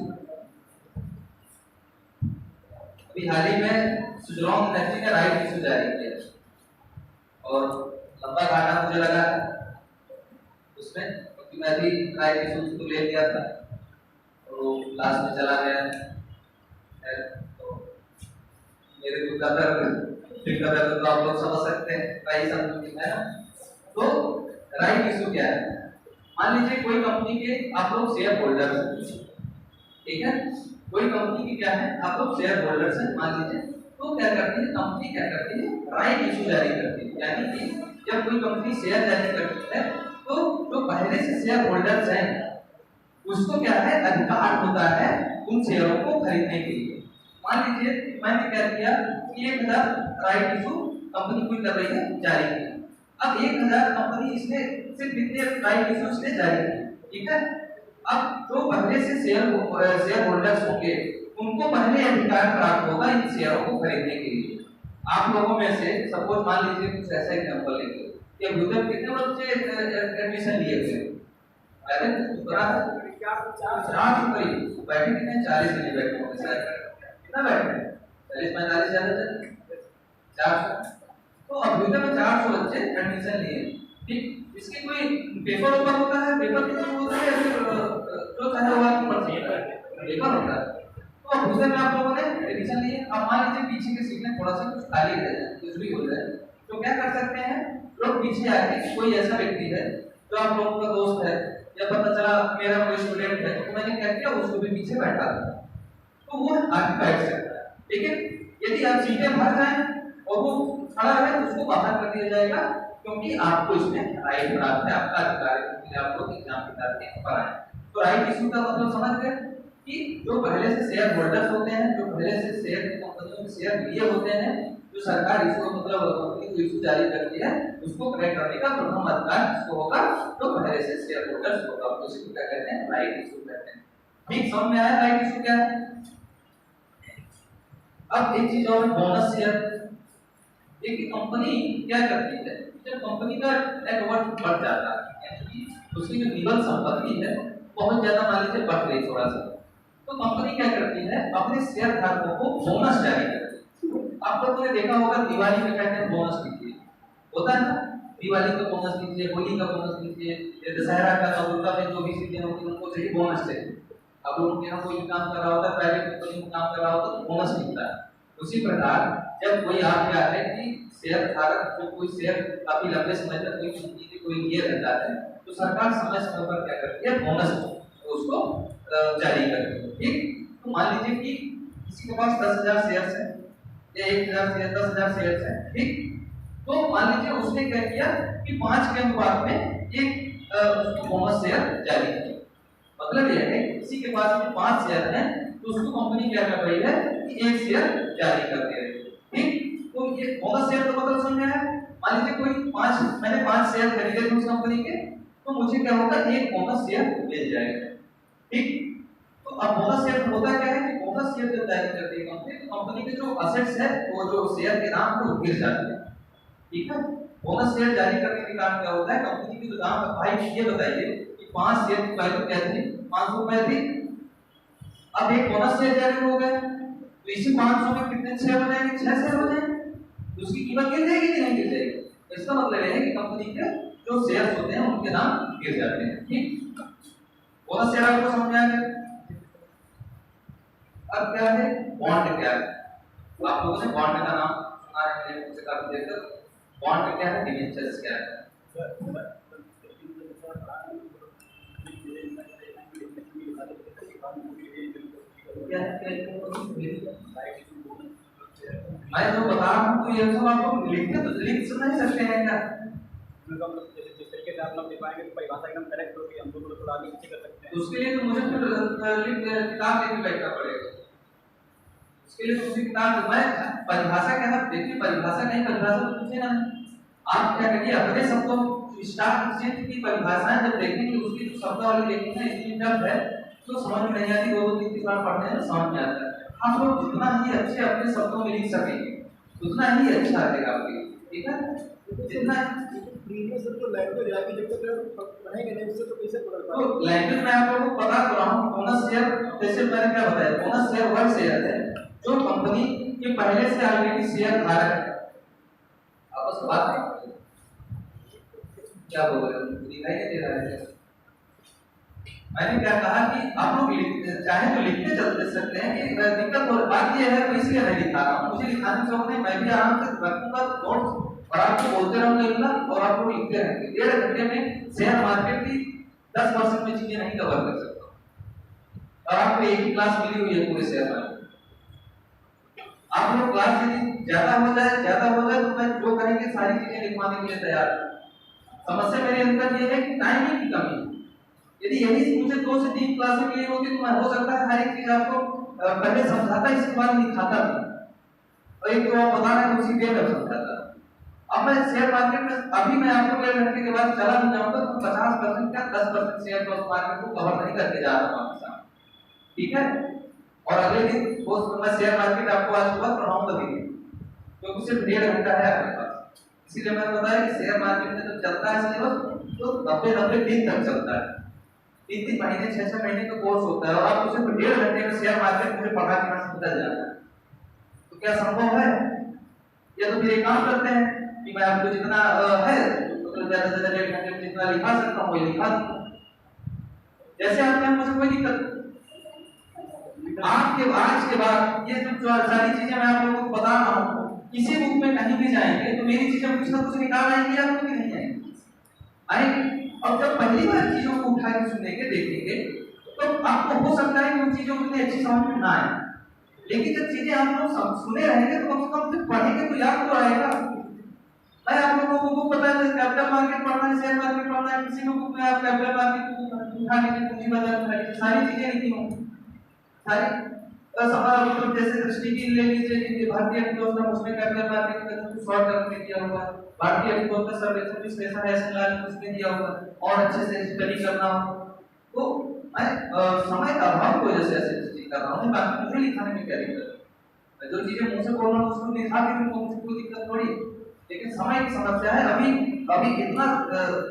अभी हाल ही में सुजलॉन इंडस्ट्री ने राइट इशू जारी किया और लंबा घाटा मुझे लगा उसमें, क्योंकि मैं भी राइट इशू को ले लिया था तो लास्ट में चला गया। तो मेरे को कदर तो आप लोग समझ सकते हैं, भाई समझ है ना। तो राइट इशू क्या है, मान लीजिए कोई कंपनी के आप लोग शेयर होल्डर हैं, ठीक है, कोई कंपनी की क्या है आप लोग शेयर होल्डर्स हैं मान लीजिए, तो क्या करती है कंपनी, क्या करती है राइट इशू जारी करती है। यानी कि जब कोई कंपनी शेयर जारी करती है तो जो पहले से शेयर होल्डर्स हैं उसको क्या है अधिकार होता है उन शेयरों को खरीदने के लिए। मान लीजिए मैंने क्या किया कि 1000 राइट इशू कंपनी कोई कर रही है जारी किया। अब 1000 कंपनी इसने सिर्फ इतने राइट इशू इसने जारी किए, ठीक है। अब जो पहले से शेयर होल्डर्स होंगे उनको पहले अधिकार प्राप्त होगा इन शेयरों को खरीदने के लिए। आप लोगों में से सपोज मान लीजिए कुछ ऐसा एग्जांपल लेंगे कि अभी तक कितने बच्चे एडमिशन लिए थे, अरे बड़ा 4 करीब बैठे, कितने 40 नहीं बैठे होंगे शायद, कितना बैठे 40-45 ज्यादा 400। तो अभी तक 400 बच्चे एडमिशन लिए, ठीक। इसके कोई पेपर ऊपर होता है, पेपर कितना होता है जो चाहे हुआ पेपर होता है। तो दूसरे में आप लोगों ने एडमिशन लिए, अब मान लीजिए पीछे की सीट में थोड़ा सा कुछ खाली रह जाए, कुछ भी हो जाए, तो क्या कर सकते हैं लोग पीछे आके, कोई ऐसा व्यक्ति है जो आप लोगों का दोस्त है या पता चला मेरा कोई स्टूडेंट है तो मैंने क्या किया उसको भी पीछे बैठा दिया, तो वो आगे बैठ सकता है। लेकिन यदि आप सीटें भर जाए और वो खड़ा है तो उसको बाहर कर दिया जाएगा, क्योंकि आपको इसमें राइट प्राप्त है, आपका अधिकार है कि आप लोग एग्जाम की तारीख पर आए। तो राइट इशू का मतलब समझ गए कि जो पहले से शेयर होल्डर्स होते हैं, जो पहले से शेयर कंपनियों में शेयर लिए होते हैं, जो सरकार इसको मतलब कंपनी को इशू जारी करती है उसको करेक्ट करने का प्रथम अधिकार किसको होगा, तो पहले से शेयर होल्डर्स होगा। उसको क्या कहते हैं राइट इशू कहते हैं। ठीक समझ में आया राइट इशू क्या है। अब एक चीज और, बोनस शेयर। एक कंपनी क्या करती है, जब कंपनी का नेटवर्क बढ़ जाता है यानी उसकी जो निवल संपत्ति है बहुत ज्यादा मान लीजिए बढ़ गई थोड़ा सा, तो कंपनी क्या करती है अपने शेयर धारकों को बोनस जारी करती है। आप लोगों ने देखा होगा दिवाली में कहते हैं बोनस दीजिए, होता है ना, दिवाली का बोनस दीजिए, होली का बोनस दीजिए, दशहरा का, दुर्गा में जो भी चीजें होती है उनको चाहिए बोनस चाहिए। अब लोगों के यहाँ कोई भी काम कर रहा होता है, प्राइवेट कंपनी में काम कर रहा होता है तो बोनस मिलता है। उसी प्रकार जब कोई आ गया है कि शेयर धारक जो कोई शेयर काफी लंबे समय तक कोई कंपनी के कोई लिए रहता है तो सरकार समय समय पर क्या करती है, बोनस तो उसको जारी करती है। ठीक, तो मान लीजिए कि किसी के पास 10,000 शेयर्स है या 1,000 शेयर 10,000 शेयर्स है, ठीक, तो मान लीजिए उसने क्या किया कि 5 के अनुपात में एक उसको बोनस शेयर जारी किया। मतलब यह है कि किसी के पास में 5 शेयर हैं तो उसको कंपनी क्या कर रही है कि 1 शेयर जारी कर दे रही है। ठीक, तो ये बोनस शेयर तो मतलब समझ में आया। मान लीजिए मैंने 5 शेयर खरीदे थे उस कंपनी के, तो मुझे क्या होगा, एक बोनस शेयर मिल जाएगा। ठीक, तो अब बोनस शेयर होता क्या है कि बोनस शेयर जब जारी करती है कंपनी तो कंपनी के जो असेट्स है वो जो शेयर के नाम पर गिर जाते हैं। ठीक है, बोनस शेयर जारी करने के कारण क्या होता है, कंपनी की जो दाम है, भाई ये बताइए कि 5 शेयर की वैल्यू क्या थी, 500 रुपए थी, अब एक बोनस शेयर जारी हो गया तो इसी 500 में कितने शेयर हो जाएंगे, 6 शेयर हो जाएंगे, तो उसकी कीमत गिर जाएगी कि नहीं गिर जाएगी। तो इसका मतलब है कि कंपनी के जो शेयर्स होते हैं उनके नाम गिर जाते हैं। ठीक, बोनस शेयर आपको समझ में आ गया। अब क्या है बॉन्ड, क्या है, तो आप लोगों ने बॉन्ड का नाम सुना है, मुझे काफी देर तक। बॉन्ड क्या है, डिबेंचर्स क्या है, मैं जो बता रहा हूँ तो ये सब आप लोग लिख नहीं सकते हैं क्या? जिस तरीके से आप लोग दिखाएंगे तो परिभाषा एकदम करेक्ट होगी, हम लोग थोड़ा आगे पीछे कर सकते हैं। तो उसके लिए तो मुझे फिर किताब लेके बैठना पड़ेगा। उसके लिए दूसरी किताब मैं परिभाषा क्या है, देखिए परिभाषा नहीं, परिभाषा तो पूछे ना, आप क्या करिए अपने शब्दों स्टार्ट क्षेत्र की परिभाषाएं जब देखेंगे उसकी जो शब्दावली देखेंगे इतनी टफ है तो समझ में नहीं आती, 2-3 बार पढ़ने में समझ में आता है। आप लोग जितना ही अच्छे अपने शब्दों में लिख सकेंगे उतना ही अच्छा रहेगा आपके लिए। ठीक है, जितना प्रीवियस जो लैंग्वेज आएगी जब तक पढ़ेंगे नहीं उससे तो कैसे पढ़ तो पाएंगे। लैंग्वेज में आप लोगों को पता कर रहा हूँ, बोनस शेयर जैसे मैंने क्या बताया, बोनस शेयर वह शेयर है जो कंपनी के पहले से ऑलरेडी शेयर धारक है। आपस में बात नहीं, क्या बोल रहे हो, दिखाई नहीं दे रहा है क्या? मैंने क्या कहा कि आप लोग चाहे तो लिखते चलते सकते हैं कि दिक्कत और बात ये है तो इसलिए मैं लिखा रहा हूँ, मुझे लिखाने से नहीं, मैं भी आराम से रखूंगा नोट्स और आपको बोलते रहूंगा और आप लोग लिखते रहेंगे। 1.5 घंटे में शेयर मार्केट की 10% में चीजें नहीं कवर कर सकता और आपको एक ही क्लास मिली हुई है पूरे शेयर मार्केट। आप लोग क्लास यदि ज्यादा हो जाए तो मैं जो करेंगे सारी चीजें लिखवाने के लिए तैयार हूं। समस्या मेरे अंदर ये है कि टाइमिंग की कमी। यदि यही मुझे 2 से 3 क्लासें मिली होती तो मैं हो सकता है हर एक चीज आपको पहले समझाता, इसके बाद लिखाता भी, और एक तो आप बता रहे हैं उसी देर में समझाता। अब मैं शेयर मार्केट में अभी मैं आपको 1.5 घंटे के बाद चला भी जाऊंगा तो 50% या 10% शेयर मार्केट को कवर नहीं करके जा रहा हूँ आपके साथ। ठीक है, और अगले दिन मैं शेयर मार्केट आपको आज सुबह पढ़ाऊंगा भी क्योंकि सिर्फ 1.5 घंटा है आपके पास। इसीलिए मैंने बताया कि शेयर मार्केट में जब चलता है सिलेबस तो 90 दिन तक चलता है, 3 महीने 6 महीने का कोर्स होता है और आप उसे 1.5 घंटे में शेयर मार्केट मुझे पढ़ा के मैं समझा जाता है तो क्या संभव है? या तो फिर एक काम करते हैं कि मैं आपको जितना है तो ज्यादा से ज्यादा 1.5 घंटे में जितना लिखा सकता हूँ वो लिखा दूँ। जैसे आपके यहाँ मुझे कोई दिक्कत आपके आज के बाद ये जो सारी चीजें मैं आप लोगों को बता रहा हूँ किसी बुक में कहीं भी जाएंगे तो मेरी चीजें कुछ ना कुछ निकाल आएंगी आपको कि नहीं आएंगी। और जब पहली बार चीजों को उठा के सुनेंगे देखेंगे तो आपको हो सकता है कि उन चीजों को इतनी अच्छी समझ में ना आए, लेकिन जब चीजें आप लोग सुने रहेंगे तो कम से कम जब पढ़ेंगे तो याद तो आएगा। मैं आप लोगों को बुक बता दें कैपिटल मार्केट पढ़ना है, शेयर मार्केट पढ़ना है, किसी भी बुक में आप कैपिटल मार्केट को उठा के पूंजी बाजार उठा के सारी चीजें लिखी होंगी, सारी मतलब जैसे दृष्टि की ले लीजिए भारतीय अर्थव्यवस्था उसमें कैपिटल मार्केट का शॉर्ट टर्म में दिया हुआ है, भारतीय अर्थव्यवस्था सर्वेक्षण विश्लेषण ऐसे लाने उसमें दिया हुआ है और अच्छे से स्टडी करना हो तो मैं समय का अभाव की वजह से ऐसे चीजें कर रहा हूँ। बाकी मुझे लिखाने में क्या दिक्कत है, जो चीजें मुंह से बोल रहा हूँ उसको लिखा के भी मुझे कोई दिक्कत थोड़ी, लेकिन समय की समस्या है। अभी इतना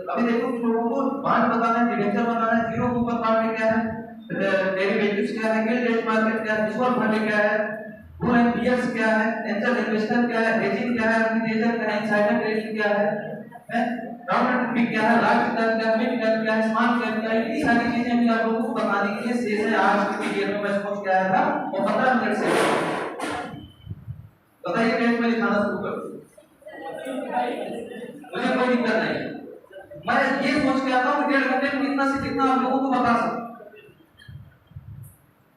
अभी देखो कि लोगों को बांड बताना है, डिबेंचर बनाना है, जीरो ऊपर बांड क्या है, डेरिवेटिव्स क्या है, गिल्ड एज मार्केट क्या है, म्यूचुअल फंड क्या है, बुल एंड बियर्स क्या है, एंजल इन्वेस्टर क्या है, हेजिंग क्या है, आर्बिट्रेजर क्या है, इनसाइडर ट्रेडिंग क्या है, राउंड ट्रिप क्या है, लार्ज कैप क्या है, मिड कैप क्या है, स्मॉल कैप क्या है, इतनी सारी चीजें भी आप लोगों को बताने के लिए शेष है आज के वीडियो में मैं सोच के आया था और 15 मिनट से बताइए पेज में लिखाना शुरू कर दो, मुझे कोई दिक्कत नहीं। मैं ये सोच के आता हूँ कि 1.5 घंटे में कितना से कितना आप लोगों को बता सकूं,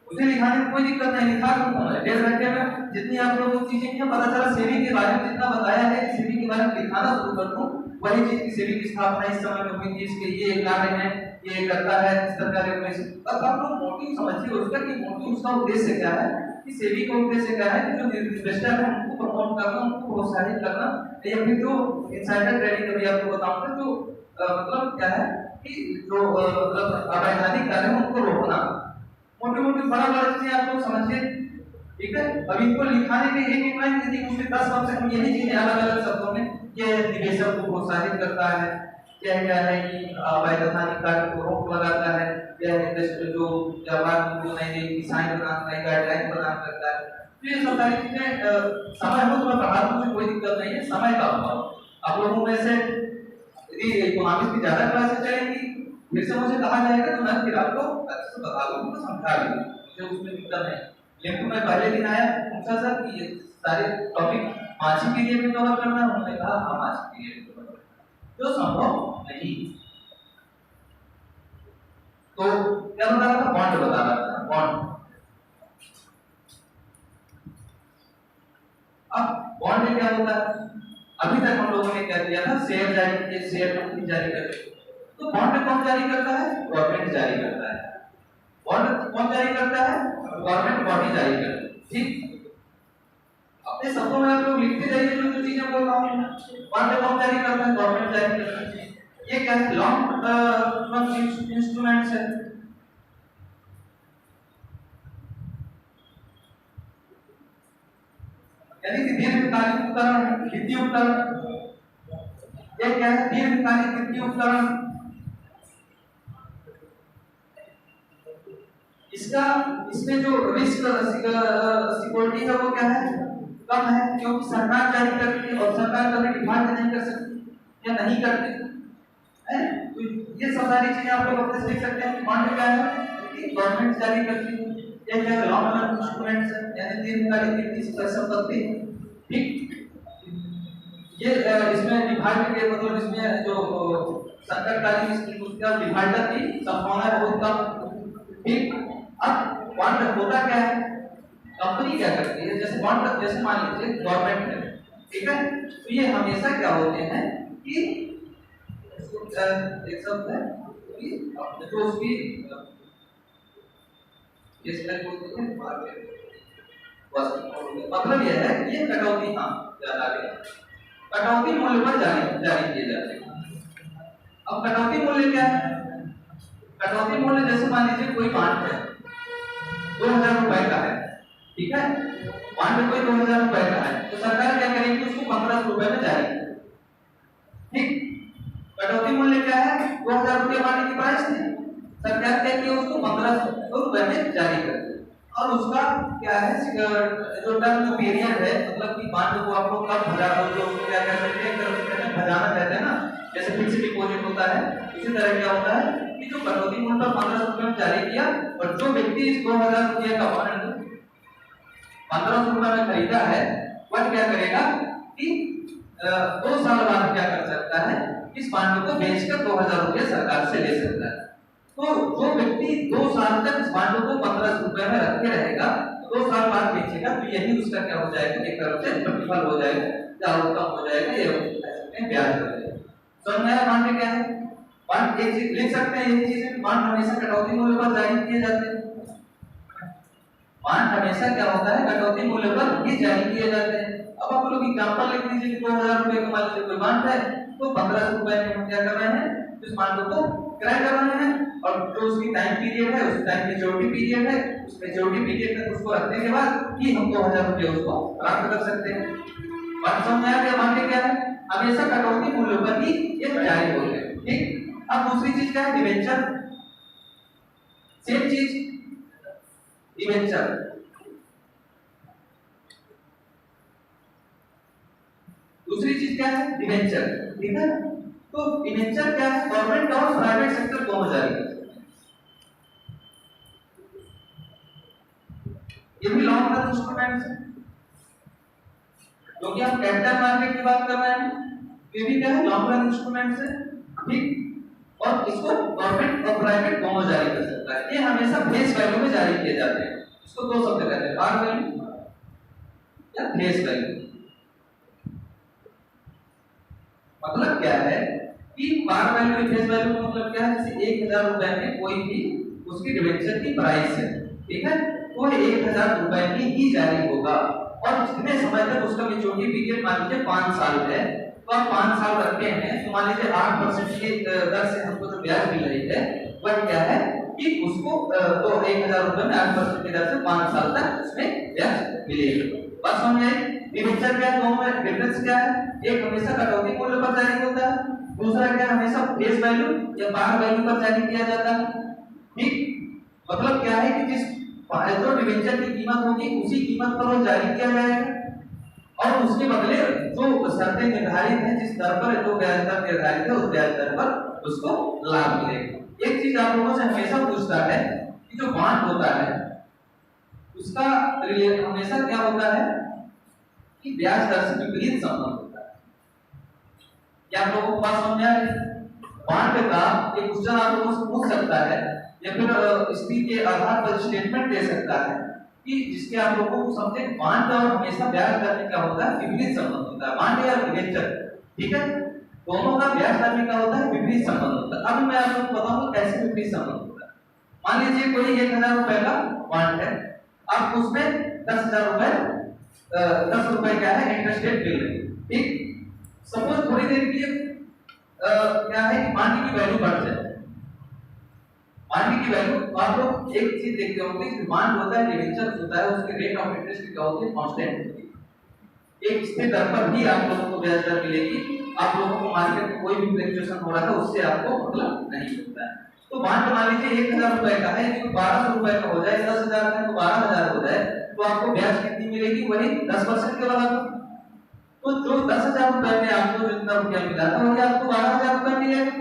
मुझे लिखाने में कोई दिक्कत नहीं, लिखा दूंगा मैं 1.5 घंटे में जितनी आप लोगों को चीजें की पता चला सेवी के बारे में जितना बताया है, सेवी के बारे में लिखाना शुरू कर दूं, वही चीज की सेवी की स्थापना इस समय में हुई थी, इसके ये कार्य है, ये करता है, इस तरह के में अब आप लोग मोटिव समझिए उसका कि मोटिव उसका उद्देश्य क्या है, कि सेवी का उद्देश्य क्या है कि जो इन्वेस्टर है उनको प्रमोट करना, उनको प्रोत्साहित करना, या फिर जो इनसाइडर ट्रेडिंग कभी आपको बताऊंगा जो मतलब क्या है कि जो मतलब अवैधानिक कार्य है उनको रोकना, मोटी मोटी बड़ा बड़ा चीजें आप लोग समझिए, ठीक है। अब इनको लिखाने में एक एक लाइन यदि मुझे 10 कम से कम यही चीजें अलग अलग शब्दों में ये निवेशक को प्रोत्साहित करता है, क्या क्या है कि अवैधानिक कार्य को रोक लगाता है, क्या इन्वेस्टर जो व्यापार को नई नई डिजाइन बनाता है, गाइडलाइन प्रदान करता है, तो ये सब सारी चीजें समय हो तो मैं पढ़ा दूं, मुझे कोई दिक्कत नहीं है, समय का अभाव आप लोगों में से यदि इकोनॉमिक्स की ज्यादा क्लासेस चलेंगी फिर से मुझे कहा जाएगा तो मैं फिर आपको अच्छे से बता दूंगा, समझा दूंगा, मुझे उसमें दिक्कत नहीं। लेकिन मैं पहले दिन आया पूछा सर कि ये सारे टॉपिक 5 ही पीरियड में कवर करना है, उन्होंने कहा हाँ 5 पीरियड में कवर करना, जो संभव नहीं। तो क्या बता रहा था, बॉन्ड बता रहा था, बॉन्ड। अब बॉन्ड में क्या होता है, अभी तक हम लोगों ने क्या किया था, शेयर जारी किए, शेयर कंपनी जारी करती, तो बॉन्ड कौन जारी करता है, गवर्नमेंट जारी करता है, बॉन्ड कौन जारी करता है, गवर्नमेंट बॉडी जारी करती है, ठीक। अपने शब्दों में आप लोग लिखते जाइए जो चीजें बोल रहा हूं, बॉन्ड कौन जारी करता है, गवर्नमेंट जारी करता है, ये क्या है, लॉन्ग टर्म इंस्ट्रूमेंट्स है, यानी कि दीर्घकालिक उपकरण, वित्तीय उपकरण, ये क्या है, दीर्घकालिक वित्तीय उपकरण, इसका इसमें जो रिस्क सिक्योरिटी है वो क्या है, कम है, क्योंकि सरकार जारी करती है और सरकार कभी डिमांड नहीं कर सकती या नहीं करती है, तो ये सब सारी चीजें आप लोग अपने से देख सकते हैं कि बॉन्ड क्या है कि गवर्नमेंट जारी करती है, ये क्या है, लॉन्ग टर्म इंस्ट्रूमेंट्स है, यानी दीर्घकालिक वित्तीय संपत्ति, ठीक। ये इसमें डिफॉल्ट के मतलब इसमें जो संकटकालीन स्थिति उसका डिफॉल्टर की संभावना बहुत कम, ठीक। अब बॉन्ड होता क्या है, कंपनी क्या करती है, जैसे बॉन्ड जैसे मान लीजिए गवर्नमेंट है, ठीक है, तो ये हमेशा क्या होते हैं कि एक शब्द है कि जो उसकी ये स्लाइड बोलते हैं मतलब यह है कि ये कटौती, हाँ ज्यादा कटौती मूल्य पर जारी किए जाते हैं। अब कटौती मूल्य क्या है, कटौती मूल्य जैसे मान लीजिए कोई बॉन्ड है 2000 रुपए का है, ठीक है, बॉन्ड कोई 2000 रुपए का है, तो सरकार क्या करेगी, उसको 1500 रुपए में जारी करेगी, ठीक। कटौती मूल्य क्या है, 2000 रुपए बॉन्ड की प्राइस थी, सरकार क्या की उसको 1500 रुपए में जारी करेगी, और उसका क्या है जो टर्म पीरियड है, मतलब कि बॉन्ड को आप लोग कब भजा जो क्या कह सकते हैं, भजाना कहते हैं ना, जैसे फिक्स्ड डिपॉजिट होता है, इसी तरह क्या होता है कि जो कटौती मूल्य पर 1500 रुपए में जारी किया, और जो व्यक्ति इस 2000 रुपए का बॉन्ड 1500 रुपए में खरीदा है, वह क्या करेगा कि 2 साल बाद क्या कर सकता है, इस बॉन्ड को बेचकर 2000 रुपए सरकार से ले सकता है। तो जो व्यक्ति 2 साल तक इस बॉन्ड को 1500 रुपए में रखे रहेगा, 2 साल बाद बेचेगा, तो यही उसका क्या हो जाएगा, एक तरफ से प्रतिफल हो जाएगा या आउटकम हो जाएगा, ये ब्याज हो जाएगा। समझ में आया बॉन्ड क्या है, बॉन्ड एक चीज लिख सकते हैं, यही चीज है, बॉन्ड हमेशा कटौती मूल्य पर जारी किए जाते हैं, बॉन्ड हमेशा क्या होता है, कटौती मूल्य पर ही जारी किए जाते हैं। अब आप लोग एग्जांपल लिख लीजिए कि 2000 रुपए का मान लीजिए कोई बॉन्ड है, तो 1500 रुपए में हम क्या कर रहे हैं, इस बॉन्ड को क्रय कर रहे हैं, और जो उसकी टाइम पीरियड है, उस टाइम मेच्योरिटी पीरियड है, उस मेच्योरिटी पीरियड तक उसको रखने के बाद ही हम 2000 रुपए उसको प्राप्त कर सकते हैं। बात समझ में आ गया, बॉन्ड क्या है, हमेशा कटौती मूल्य पर ही ये जारी होते हैं, ठीक। अब दूसरी चीज क्या है, डिबेंचर, सेम चीज डिबेंचर, दूसरी चीज क्या है, डिबेंचर, ठीक है। तो डिबेंचर क्या है? गवर्नमेंट और प्राइवेट सेक्टर दोनों जारी कर सकते हैं। ये भी लॉन्ग टर्म इंस्ट्रूमेंट है, क्योंकि हम कैपिटल मार्केट की बात कर रहे हैं, ये भी क्या है? लॉन्ग टर्म इंस्ट्रूमेंट है, ठीक। और इसको गवर्नमेंट और प्राइवेट दोनों जारी कर सकता है। ये हमेशा फेस वैल्यू में जारी किए जाते हैं। इसको दो शब्द कहते हैं, पार वैल्यू या फेस वैल्यू। मतलब क्या है कि पार वैल्यू या फेस वैल्यू का मतलब क्या है? जैसे 1000 रुपए में कोई भी उसकी डिबेंचर की प्राइस है, ठीक है, वो 1000 रुपए की ही जारी होगा और जितने समय तक उसका मैच्योरिटी पीरियड मान लीजिए 5 साल है, तो आप 5 साल रखते हैं तो मान लीजिए 8% की दर से हमको जो ब्याज मिल रही है वह क्या है कि उसको तो 1000 रुपए में 8% की दर से 5 साल तक उसमें ब्याज मिलेगा। बात समझ आई? डिबेंचर क्या है? दोनों में डिफरेंस क्या है? एक हमेशा कटौती मूल्य पर जारी होता है, दूसरा क्या हमेशा फेस वैल्यू या पार वैल्यू पर जारी किया जाता है, ठीक। मतलब क्या है कि जिस जो डिबेंचर की कीमत होगी उसी कीमत पर वो जारी किया जाएगा और उसके बदले जो शर्तें निर्धारित हैं, जिस दर पर जो ब्याज दर निर्धारित है उस ब्याज दर पर उसको लाभ मिलेगा। एक चीज आप लोगों से हमेशा पूछता है कि जो बॉन्ड होता है उसका हमेशा क्या होता है कि ब्याज दर से विपरीत संबंध होता है। क्या आप लोगों को बात समझ आ रही है? बॉन्ड का एक क्वेश्चन आप लोगों से पूछ सकता है या फिर इसी के आधार पर स्टेटमेंट दे सकता है कि जिसके आप लोगों को समझे बॉन्ड और हमेशा ब्याज दर में क्या होता है? विपरीत संबंध होता है, बॉन्ड या डिबेंचर, ठीक है, दोनों का ब्याज दर में क्या होता है? विपरीत संबंध होता है। अब मैं आप लोगों को बताऊंगा कैसे विपरीत संबंध होता है। मान लीजिए कोई 1000 रुपए का बॉन्ड है, आप उसमें 10000 रुपए 10 रुपए क्या है इंटरेस्ट रेट मिल रही है, ठीक। सपोज थोड़ी देर के लिए क्या है कि बॉन्ड की वैल्यू बढ़ जाए, बॉन्ड की वैल्यू आप लोग एक चीज देखते होंगे कि बॉन्ड होता है, डिबेंचर होता है, उसके रेट ऑफ इंटरेस्ट क्या होती है? कांस्टेंट होती है, एक स्थिर दर पर ही आप लोगों को ब्याज दर मिलेगी। आप लोगों को मार्केट में कोई भी फ्लक्चुएशन हो रहा है उससे आपको मतलब नहीं होता है। तो बॉन्ड मान लीजिए 1000 रुपए का है, यदि 1200 रुपए का हो जाए, 10000 का है तो 12000 हो जाए, तो आपको ब्याज कितनी मिलेगी? वही 10% के बराबर। तो जो 10000 रुपए में आपको जितना रुपया मिला था वही आपको 12000 रुपए मिलेगा,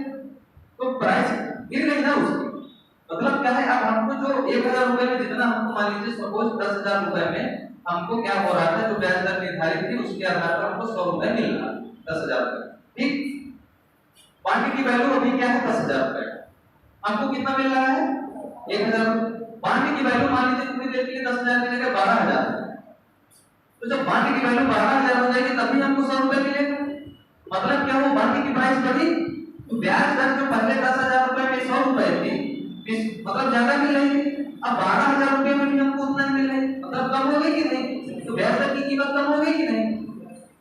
तो प्राइस गिर गई ना उसकी। मतलब क्या है, अब हमको जो 1000 रुपए में जितना हमको मान लीजिए सपोज 10000 रुपए में हमको क्या हो रहा था, जो ब्याज दर निर्धारित थी उसके आधार पर हमको 100 रुपए मिल रहा, 10000 रुपए, ठीक। बॉन्ड की वैल्यू अभी क्या है? 10000 रुपए। हमको कितना मिल रहा है? 1000। बॉन्ड की वैल्यू मान लीजिए थोड़ी देर के लिए 10000 की जगह 12000, तो जब बॉन्ड की वैल्यू 12000 हो जाएगी तभी हमको 100 रुपए मिलेगा। मतलब क्या, वो बॉन्ड की प्राइस बढ़ी तो ब्याज दर जो पहले 10000 रुपए में 100 रुपए थी, मतलब ज्यादा मिल रही है, अब 12000 रुपए में भी हमको उतना मिल रहा है, मतलब कम हो गई कि नहीं? तो ब्याज दर की कीमत कम हो गई कि नहीं?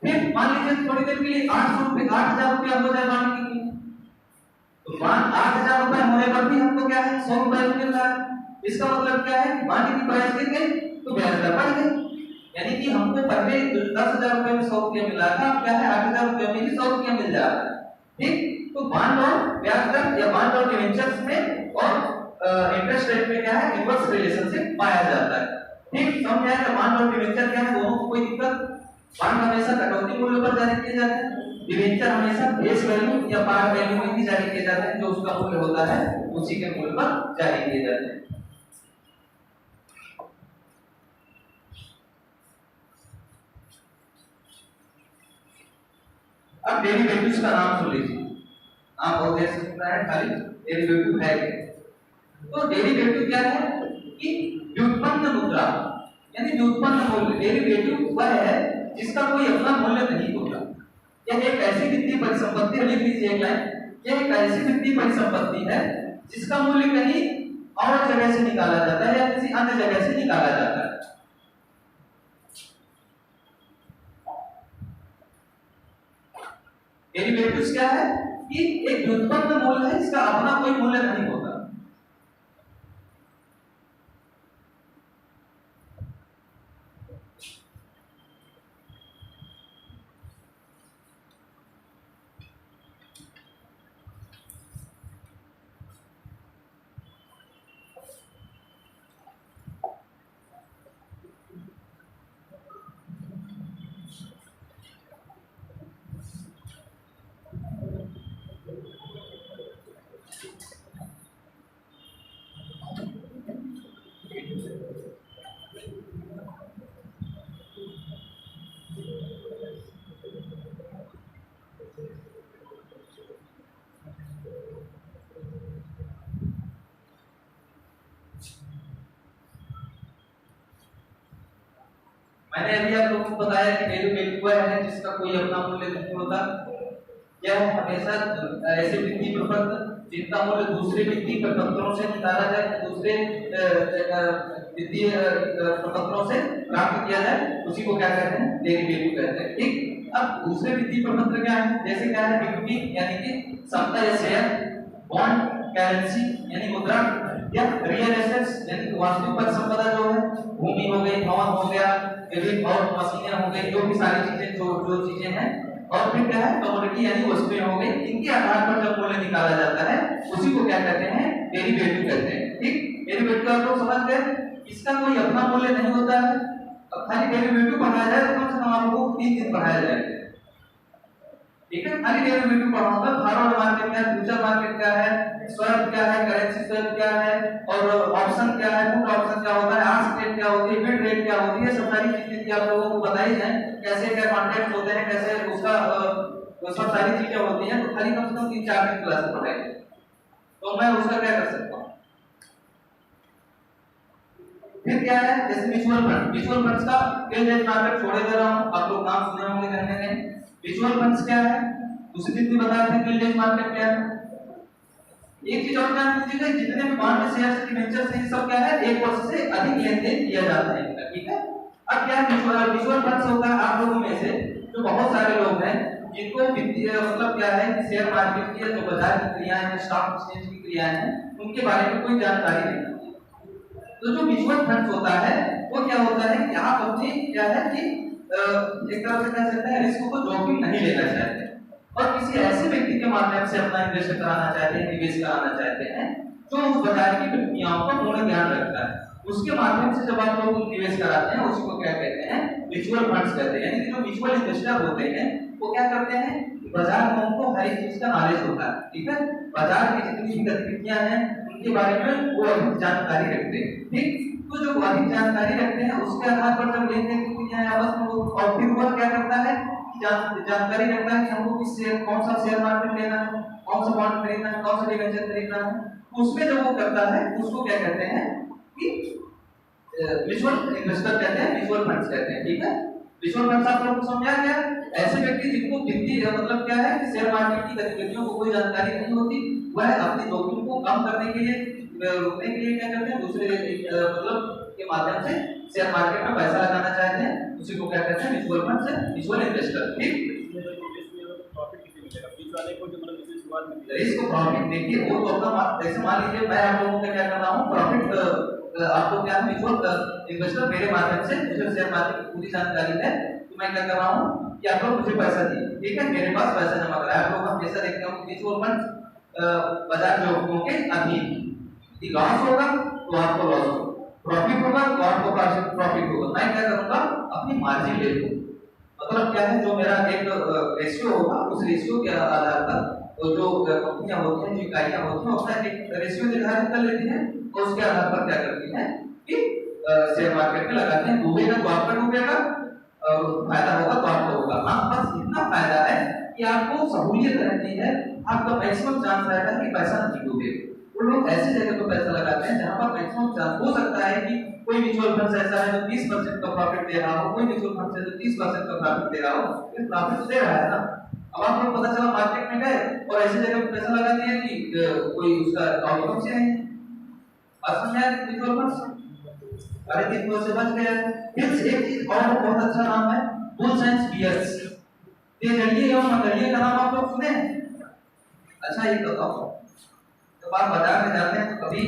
फिर मान लीजिए थोड़ी देर के लिए 8000 रुपया हो जाए बॉन्ड की कीमत, तो बॉन्ड 8000 रुपए होने पर भी हमको क्या है? 100 रुपए मिल रहा है। इसका मतलब क्या है? बॉन्ड की प्राइस गिर गई तो ब्याज दर बढ़ गई, यानी कि हमको पहले 10000 रुपए में 100 रुपया मिला था, अब क्या है 8000 रुपए में ही 100 रुपया मिल जा रहा है, ठीक। तो बॉन्ड और ब्याज दर या बॉन्ड और डिबेंचर्स में और इंटरेस्ट रेट में क्या है? इनवर्स रिलेशनशिप पाया जाता है, ठीक। समझ आया? बॉन्ड और डिबेंचर क्या है? दोनों को कोई दिक्कत? बॉन्ड हमेशा कटौती मूल्य पर जारी किए जाते हैं, डिबेंचर हमेशा फेस वैल्यू या पार वैल्यू में ही जारी किए जाते हैं, जो उसका मूल्य होता है उसी के मूल्य पर जारी किए जाते हैं। अब डेरिवेटिव्स का नाम सुन लीजिए, नाम बहुत देर से सुन रहा है, खाली डेरिवेटिव है। तो डेरिवेटिव क्या है कि व्युत्पन्न मुद्रा यानी व्युत्पन्न मूल्य। डेरिवेटिव वह है जिसका कोई अपना मूल्य नहीं होता। यह एक ऐसी वित्तीय परिसंपत्ति है, लिख लीजिए एक लाइन, यह एक ऐसी वित्तीय परिसंपत्ति है जिसका मूल्य कहीं और जगह से निकाला जाता है या किसी अन्य जगह से निकाला जाता है। डेरिवेटिव्स क्या है कि एक व्युत्पन्न मूल्य है जिसका अपना कोई मूल्य नहीं होता। मैंने अभी आप लोगों को बताया कि वैल्यू वैल्यू है जिसका कोई अपना मूल्य नहीं होता। यह हमेशा ऐसे वित्तीय प्रपत्र जिनका मूल्य दूसरे वित्तीय प्रपत्रों से निकाला जाए, दूसरे वित्तीय प्रपत्रों से प्राप्त किया जाए, उसी को क्या कहते हैं, डेरिवेटिव कहते हैं। ठीक, अब दूसरे वित्तीय प्रपत्र क्या है, जैसे क्या है, इक्विटी यानी कि समता या शेयर, बॉन्ड करेंसी यानी मुद्रा, या रियल एसेट्स यानी कि वास्तविक परिसंपदा जो है, भूमि हो गई, भवन हो गया, और मशीनें हो गई, जो भी सारी चीजें जो चीजें हैं, और फिर क्या है, कमोडिटी यानी वस्तुएं हो गई। इनके आधार पर जब मूल्य निकाला जाता है उसी को क्या कहते हैं, डेरिवेटिव कहते हैं। ठीक, डेरिवेटिव आप लोग समझ गए, इसका कोई अपना मूल्य नहीं होता है। अब खाली डेरिवेटिव पढ़ाया जाए तो कम से कम आप लोगों को 3 दिन पढ़ाया जाएगा। ठीक है, खाली डेरिवेटिव पढ़ाऊंगा, फॉरवर्ड मार्केट क्या है, फ्यूचर मार्केट क्या है, स्वैप क्या है, करेंसी स्वैप क्या है, और ऑप्शन क्या है, पुट ऑप्शन क्या होता है, आस्क रेट क्या होती है, बिड रेट क्या होती है, सब सारी चीजें आप लोगों को बताई जाए, कैसे क्या कॉन्ट्रैक्ट होते हैं, कैसे उसका वो सब सारी चीजें होती हैं। तो खाली कम से कम 3-4 दिन क्लास पढ़ाएंगे, तो मैं उसका क्या कर सकता हूँ। फिर क्या है, जैसे म्यूचुअल फंड, म्यूचुअल फंड्स का फील्ड मार्केट छोड़े दे रहा हूँ, आप लोग नाम सुने होंगे कहीं ना कहीं। म्यूचुअल फंड्स क्या है, उसी दिन भी बताया था फील्ड मार्केट क्या है। एक चीज और ध्यान दीजिएगा, जितने भी बॉन्ड शेयर डिबेंचर से सब क्या है, 1 वर्ष से अधिक लेन-देन किया जाता है इनका। ठीक है, अब क्या है, म्यूचुअल फंड्स होता है, आप लोगों में से जो बहुत सारे लोग हैं जिनको वित्तीय मतलब क्या है कि शेयर मार्केट की जो बाजार की क्रियाएं हैं, स्टॉक एक्सचेंज की क्रियाएं हैं, उनके बारे में कोई जानकारी नहीं होती। तो जो म्यूचुअल फंड्स होता है वो क्या होता है कि आप अपनी क्या है कि एक तरह से कह सकते हैं रिस्क को जोखिम नहीं लेना चाहते और किसी ऐसे व्यक्ति के माध्यम से अपना इन्वेस्ट कराना चाहते हैं, निवेश कराना चाहते हैं जो उस बाजार की प्रक्रियाओं का पूर्ण ज्ञान रखता है। उसके माध्यम से जब आप लोग निवेश कराते हैं उसी को क्या कहते हैं, म्यूचुअल फंड्स कहते हैं। यानी कि जो म्यूचुअल इन्वेस्टर होते हैं वो क्या करते हैं, बाजार में उनको हर एक चीज का नॉलेज होता है। ठीक है, बाजार की जितनी भी गतिविधियां हैं उनके बारे में वो अधिक जानकारी रखते हैं। ठीक, तो जो अधिक जानकारी रखते हैं उसके आधार पर जब लेन देन की क्रियाएं आपस में और फिर वो क्या करता है, जानकारी रखता है कि हमको किस शेयर, कौन सा शेयर मार्केट लेना है, कौन सा बॉन्ड खरीदना है, कौन सा डिबेंचर खरीदना है। उसमें जब वो करता है उसको क्या कहते हैं कि म्यूचुअल इन्वेस्टर कहते हैं, म्यूचुअल फंड्स कहते हैं। ठीक है, म्यूचुअल फंड्स आप लोगों को समझा गया। ऐसे व्यक्ति जिनको वित्तीय मतलब क्या है कि शेयर मार्केट की गतिविधियों को कोई जानकारी नहीं होती, वह अपने जोखिम को कम करने के लिए, रोकने के लिए क्या करते हैं, दूसरे मतलब के माध्यम से शेयर मार्केट में पैसा लगाना चाहते हैं, उसी को क्या कहते हैं, म्यूचुअल फंड से म्यूचुअल इन्वेस्टर। ठीक, इसको प्रॉफिट देखिए वो तो अपना जैसे मान लीजिए मैं आप लोगों को क्या कर रहा हूँ, प्रॉफिट आपको क्या है, म्यूचुअल इन्वेस्टर मेरे माध्यम से मुझे शेयर मार्केट की पूरी जानकारी है, तो मैं क्या कर रहा हूँ कि आप लोग मुझे पैसा दिए। ठीक है, मेरे पास पैसा जमा करा है। आप लोग हमेशा देखते हो म्यूचुअल फंड बाजार जोखिमों के अधीन, लॉस होगा तो आपको लॉस होगा, प्रॉफिट होगा तो आपको प्रॉफिट होगा। मैं क्या करूंगा, अपनी मार्जिन ले लूंगा। मतलब क्या है, जो मेरा एक रेशियो होगा उस रेशियो के आधार पर तो जो कंपनियां होती हैं, जो इकाइयां होती हैं, उसका एक रेशियो निर्धारित कर लेती हैं और उसके आधार पर क्या करती हैं कि शेयर मार्केट में लगाते हैं। डूबेगा तो आपका डूबेगा और फायदा होगा तो आपका होगा। हाँ, बस इतना फायदा है कि आपको सहूलियत रहती है, आपका मैक्सिमम चांस रहता है कि पैसा नहीं डूबेगा। वो लोग ऐसी जगह पर पैसा लगाते हैं जहां पर मैक्सिमम चांस हो सकता है कि कोई म्यूचुअल फंड ऐसा है जो 30% का प्रॉफिट दे रहा हो, कोई म्यूचुअल फंड है जो 30% का प्रॉफिट दे रहा हो, फिर प्रॉफिट तो दे रहा है ना। अब आप लोग पता चला मार्केट में गए और ऐसी जगह पर पैसा लगा दिया कि कोई उसका आउटकम से नहीं, बात समझ आया म्यूचुअल फंड, अरे 3 से बच गया। फिर एक चीज और बहुत अच्छा नाम है, बुल्स एंड बियर्स। ये जड़िए और मंडलिए का नाम आप लोग सुने? अच्छा ये बताओ, जब आप बाजार में जाते हैं तो कभी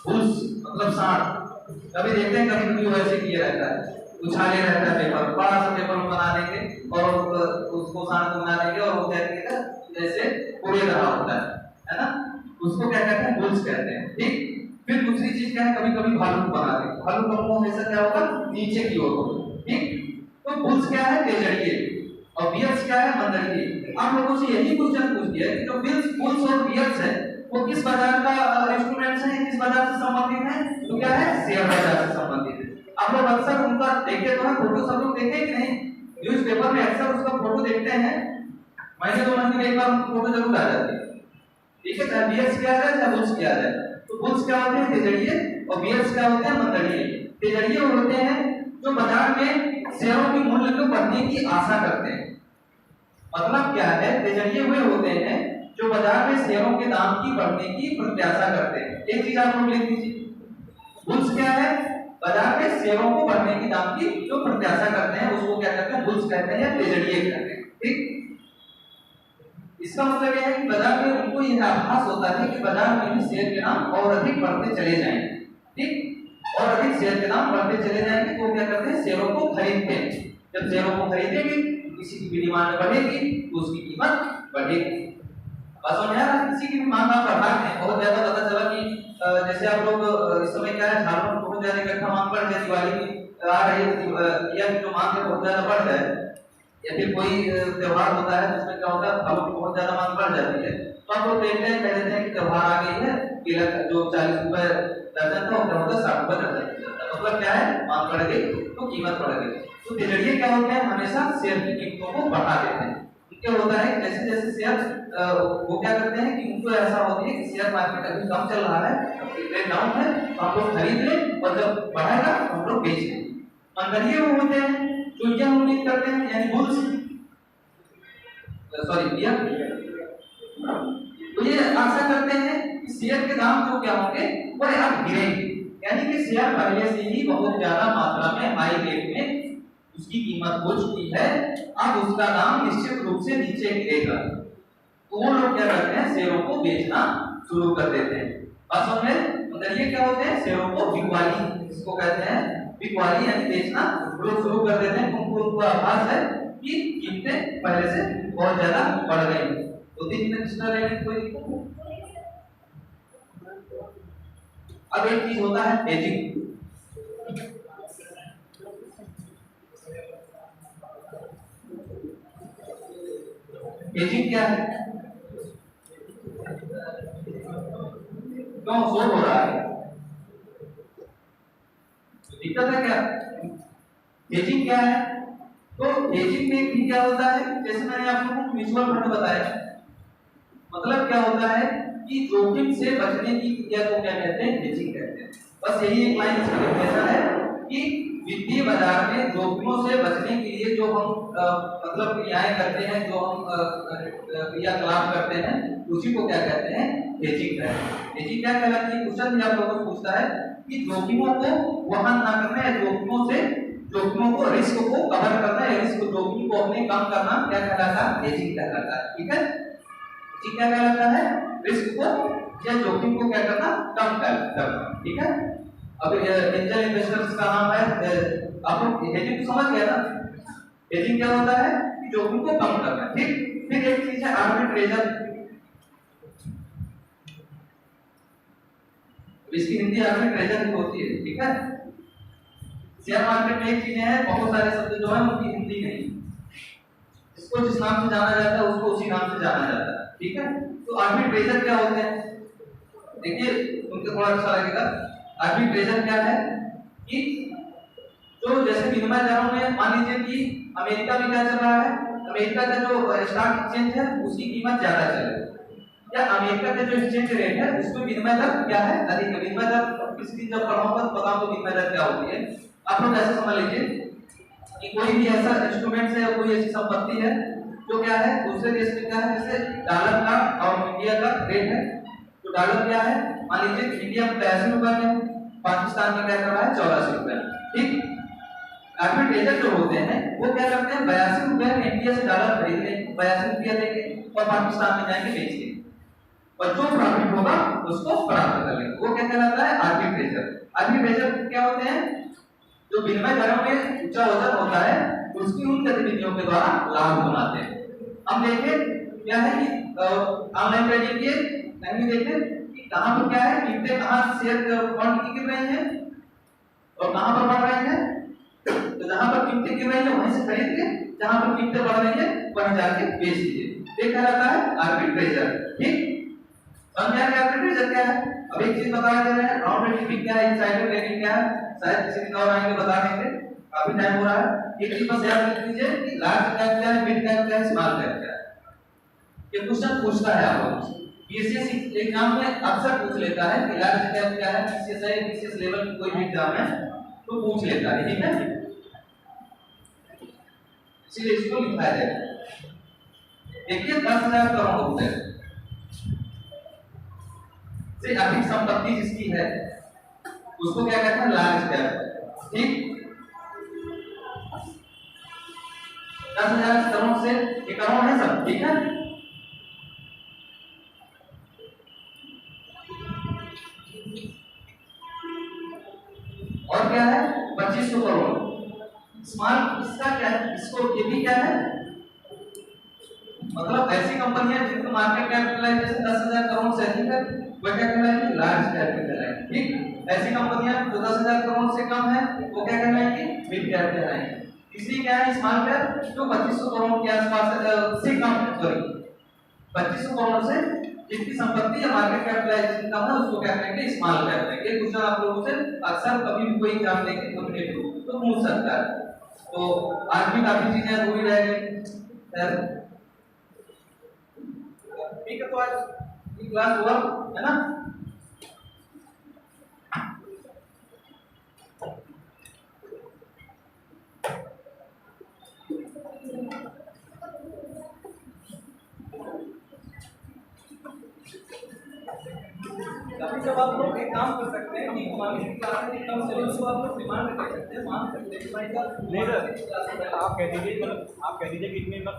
बुल्स मतलब सांड कभी देखते हैं, कभी कभी वैसे किया रहता है, उछाले रहता है पेपर, बड़ा सा पेपर बना देंगे और उसको सांड को बना देंगे और वो क्या करेगा, जैसे पूरे तरह होता है ना, उसको क्या कहते हैं, बुल्स कहते हैं। ठीक, फिर दूसरी चीज क्या है, कभी कभी भालू बना देंगे, भालू का मुंह हमेशा क्या होगा, नीचे की ओर होगा। ठीक, तो बुल्स क्या है, तेजड़िए, और बियर्स क्या है, मंदड़िए। आप लोगों से यही क्वेश्चन पूछ दिया कि जो बुल्स और बियर्स है वो किस बाजार का इंस्ट्रूमेंट्स हैं, किस बाजार से संबंधित हैं, तो क्या है, शेयर बाजार से संबंधित है। आप लोग अक्सर उनका देखते तो है, फोटो सब लोग देखे कि नहीं, न्यूज़पेपर में अक्सर उसका फोटो देखते हैं, महीने 2 महीने में एक बार उनकी फोटो जरूर आ जाती है। ठीक है, चाहे बियर्स किया जाए चाहे बुल्स किया जाए। तो बुल्स क्या होते हैं, तेजड़िए, और बियर्स क्या होते हैं, मंदड़िए। तेजड़िए होते हैं जो बाजार में शेयरों की मूल्य को बढ़ने की आशा करते हैं। मतलब क्या है, तेजड़िए हुए होते हैं जो बाजार में शेयरों के दाम की बढ़ने की प्रत्याशा करते हैं। एक चीज आप लोग लिख दीजिए, बुल्स क्या है, बाजार में शेयरों को बढ़ने की दाम की जो प्रत्याशा करते हैं उसको क्या कहते हैं, बुल्स कहते हैं या तेजड़िए कहते हैं। ठीक, इसका मतलब यह है कि बाजार में उनको यह आभास होता है कि बाजार में भी शेयर के दाम और अधिक बढ़ते चले जाएंगे। ठीक, और अधिक शेयर के दाम बढ़ते चले जाएंगे तो क्या करते हैं, शेयरों को खरीदते हैं। जब शेयरों को खरीदेंगे किसी की भी डिमांड बढ़ेगी तो उसकी कीमत बढ़ेगी। बस समझ आया, किसी की भी मांग आप बढ़ाते हैं, बहुत ज्यादा पता चला कि जैसे आप लोग इस समय क्या है, झारखंड बहुत ज्यादा इकट्ठा मांग बढ़ जाए, दिवाली की आ रही है या जो मांग है बहुत ज्यादा बढ़ जाए, या फिर कोई त्योहार होता है जिसमें क्या होता है फलों की बहुत ज्यादा मांग बढ़ जाती है, तो आप लोग देखते हैं, कह देते हैं कि त्योहार आ गई है, केला जो 40 रुपए दर्जन था क्या होता है 60 रुपए दर्जन। मतलब क्या है, मांग बढ़ गई तो कीमत बढ़ गई। तो तेजड़िए क्या होते हैं, हमेशा शेयर की कीमतों को बढ़ा देते हैं। क्या होता है, जैसे जैसे शेयर वो क्या करते हैं कि उनको ऐसा होता है कि शेयर मार्केट अभी कम चल रहा है, रेट डाउन है, तो हम लोग खरीद लें और जब बढ़ेगा तो हम लोग बेच लें। मंदरिये वो होते हैं जो यह उम्मीद करते हैं, यानी बुल्स, सॉरी यह तो ये आशा करते हैं कि शेयर के दाम जो क्या होंगे वो अब गिरेंगे, यानी कि शेयर पहले से ही बहुत ज्यादा मात्रा में हाई रेट में उसकी कीमत हो चुकी है, अब उसका दाम निश्चित रूप से नीचे गिरेगा, तो वो लोग क्या करते हैं, शेयरों को बेचना शुरू कर देते हैं। बात समझ में, मतलब ये क्या होते हैं, शेयरों को बिकवाली, इसको कहते हैं बिकवाली, यानी बेचना लोग शुरू कर देते हैं। उनको आभास है कि कीमतें पहले से बहुत ज्यादा बढ़ गई। तो 3 मिनट एक्स्ट्रा लेने कोई दिक्कत नहीं। अब एक चीज होता है हेजिंग। हेजिंग क्या है, क्यों शोर हो रहा है, दिक्कत है क्या? हेजिंग क्या है? तो हेजिंग में भी क्या होता है, जैसे मैंने आप लोगों को म्यूचुअल फंड बताया, मतलब क्या होता है कि जोखिम से बचने की क्रिया को क्या कहते हैं, हेजिंग कहते हैं। बस यही एक लाइन इसका कहना है कि वित्तीय बाजार में जोखिमों से बचने के लिए जो हम मतलब क्रियाएं करते हैं, जो हम क्रियाकलाप करते हैं, उसी को क्या कहते हैं, हेजिंग कहते हैं। हेजिंग क्या कहलाती है, क्वेश्चन भी आप लोगों को पूछता है कि जोखिमों को वहन ना करना है, जोखिमों को रिस्क को कवर करना है, रिस्क जोखिम को अपने कम करना क्या कहलाता है, हेजिंग कहलाता है। ठीक है, जी क्या कहलाता है, रिस्क को या जोखिम को क्या करना, कम करना। ठीक है, अब एंजल इन्वेस्टर्स का नाम है, आप लोग हेजिंग को समझ गए ना, हेजिंग क्या होता है कि जोखिम को कम करना। ठीक, फिर एक चीज है आर्बिट्रेजर, इसकी हिंदी आर्बिट्रेजर ही होती है। ठीक है, शेयर मार्केट में एक चीज है, बहुत सारे शब्द जो है उनकी हिंदी नहीं, इसको जिस नाम से जाना जाता है उसको उसी नाम से जाना जाता है। ठीक है, तो आर्बिट्रेजर क्या होते हैं, देखिए उनको थोड़ा अच्छा लगेगा। आर्बिट्रेजर क्या है कि जो जैसे विनिमय दरों में मान लीजिए कि अमेरिका में क्या चल रहा है, अमेरिका का जो स्टॉक एक्सचेंज है उसकी कीमत ज्यादा चले, या अमेरिका का जो एक्सचेंज रेट है उसमें विनिमय दर क्या है, अधिक। विनिमय दर किसी दिन जब पढ़ाऊंगा तो बताऊं तो विनिमय दर क्या होती है। आप लोग ऐसे समझ लीजिए कि कोई भी ऐसा इंस्ट्रूमेंट है या कोई ऐसी संपत्ति है जो क्या है दूसरे देश में क्या है, जैसे डॉलर का और इंडिया का रेट है, तो डॉलर क्या है, मान लीजिए इंडिया में 82 रुपए में, पाकिस्तान में क्या कर रहा है 84 रुपए। ठीक, आर्बिट्रेजर जो होते हैं वो क्या करते हैं, 82 रुपए में इंडिया से डॉलर खरीद लेंगे, 82 रुपया देंगे और पाकिस्तान में जाएंगे बेचेंगे, और जो प्रॉफिट होगा उसको प्राप्त कर लेंगे, वो क्या कहलाता है, आर्बिट्रेजर। आर्बिट्रेजर क्या होते हैं, जो विनिमय दरों में ऊंचा वजन होता है उसकी उन गतिविधियों के द्वारा लाभ बनाते हैं। हम देखें क्या है कि ऑनलाइन ट्रेडिंग के नहीं देखें कि कहां पर क्या है, कीमतें कहां शेयर फंड की गिर रही हैं और कहां पर बढ़ रही हैं। तो जहां पर कीमतें गिर रही हैं वहीं से खरीद के, जहां पर कीमतें बढ़ रही हैं वहीं जाके बेच दीजिए, ये कहलाता है आर्बिट्रेजर। ठीक, समझ आया आर्बिट्रेजर क्या है। अब एक चीज बता दे रहे हैं, राउंड ट्रेडिंग क्या है, इनसाइडर ट्रेडिंग क्या है, शायद किसी दिन और आएंगे बता देंगे, काफी टाइम हो रहा है। एक चीज बस याद रख लीजिए कि लार्ज कैप क्या है, मिड कैप क्या है, स्मॉल कैप क्या है, ये क्वेश्चन पूछता है आप लोगों से। बीसीएस एग्जाम में अक्सर पूछ लेता है कि लार्ज कैप क्या है, बीसीएस है, बीसीएस लेवल की कोई भी एग्जाम है तो पूछ लेता है। ठीक है, इसीलिए इसको लिखा जाएगा। देखिए 10,000 करोड़ रुपए से अधिक संपत्ति जिसकी है उसको क्या कहते हैं, लार्ज कैप। ठीक, 10,000 करोड़ से, ये करोड़ है सब, ठीक है। और क्या है, 2500 करोड़। स्मॉल, इसका क्या है, इसको ये भी क्या है, मतलब ऐसी कंपनियां जिनका मार्केट कैपिटलाइजेशन 10,000 करोड़ से अधिक है वो क्या कहलाएंगी, लार्ज कैप कहलाएंगी। ठीक, ऐसी कंपनियां जो 10,000 करोड़ से कम है वो क्या कहलाएंगी, मिड कैप कहलाएंगी। इसलिए क्या है, स्मॉल कैप जो 2500 करोड़ के आसपास से कम है, सॉरी 2500 करोड़ से जितनी संपत्ति या मार्केट कैपिटलाइजेशन कम है उसको क्या कहेंगे, स्मॉल कैप कहेंगे। ये क्वेश्चन आप लोगों से अक्सर कभी भी कोई एग्जाम देंगे तो पूछ सकता है। तो आज भी काफी चीजें अधूरी रह गई सर। ठीक है, तो आज की क्लास हुआ है ना। अभी जब आप लोग एक काम कर सकते हैं कि हमारी क्लास में कम से कम आप लोग डिमांड कर सकते हैं, मान सकते हैं कि भाई नहीं सर, आप कह दीजिए, मतलब आप कह दीजिए कि इतने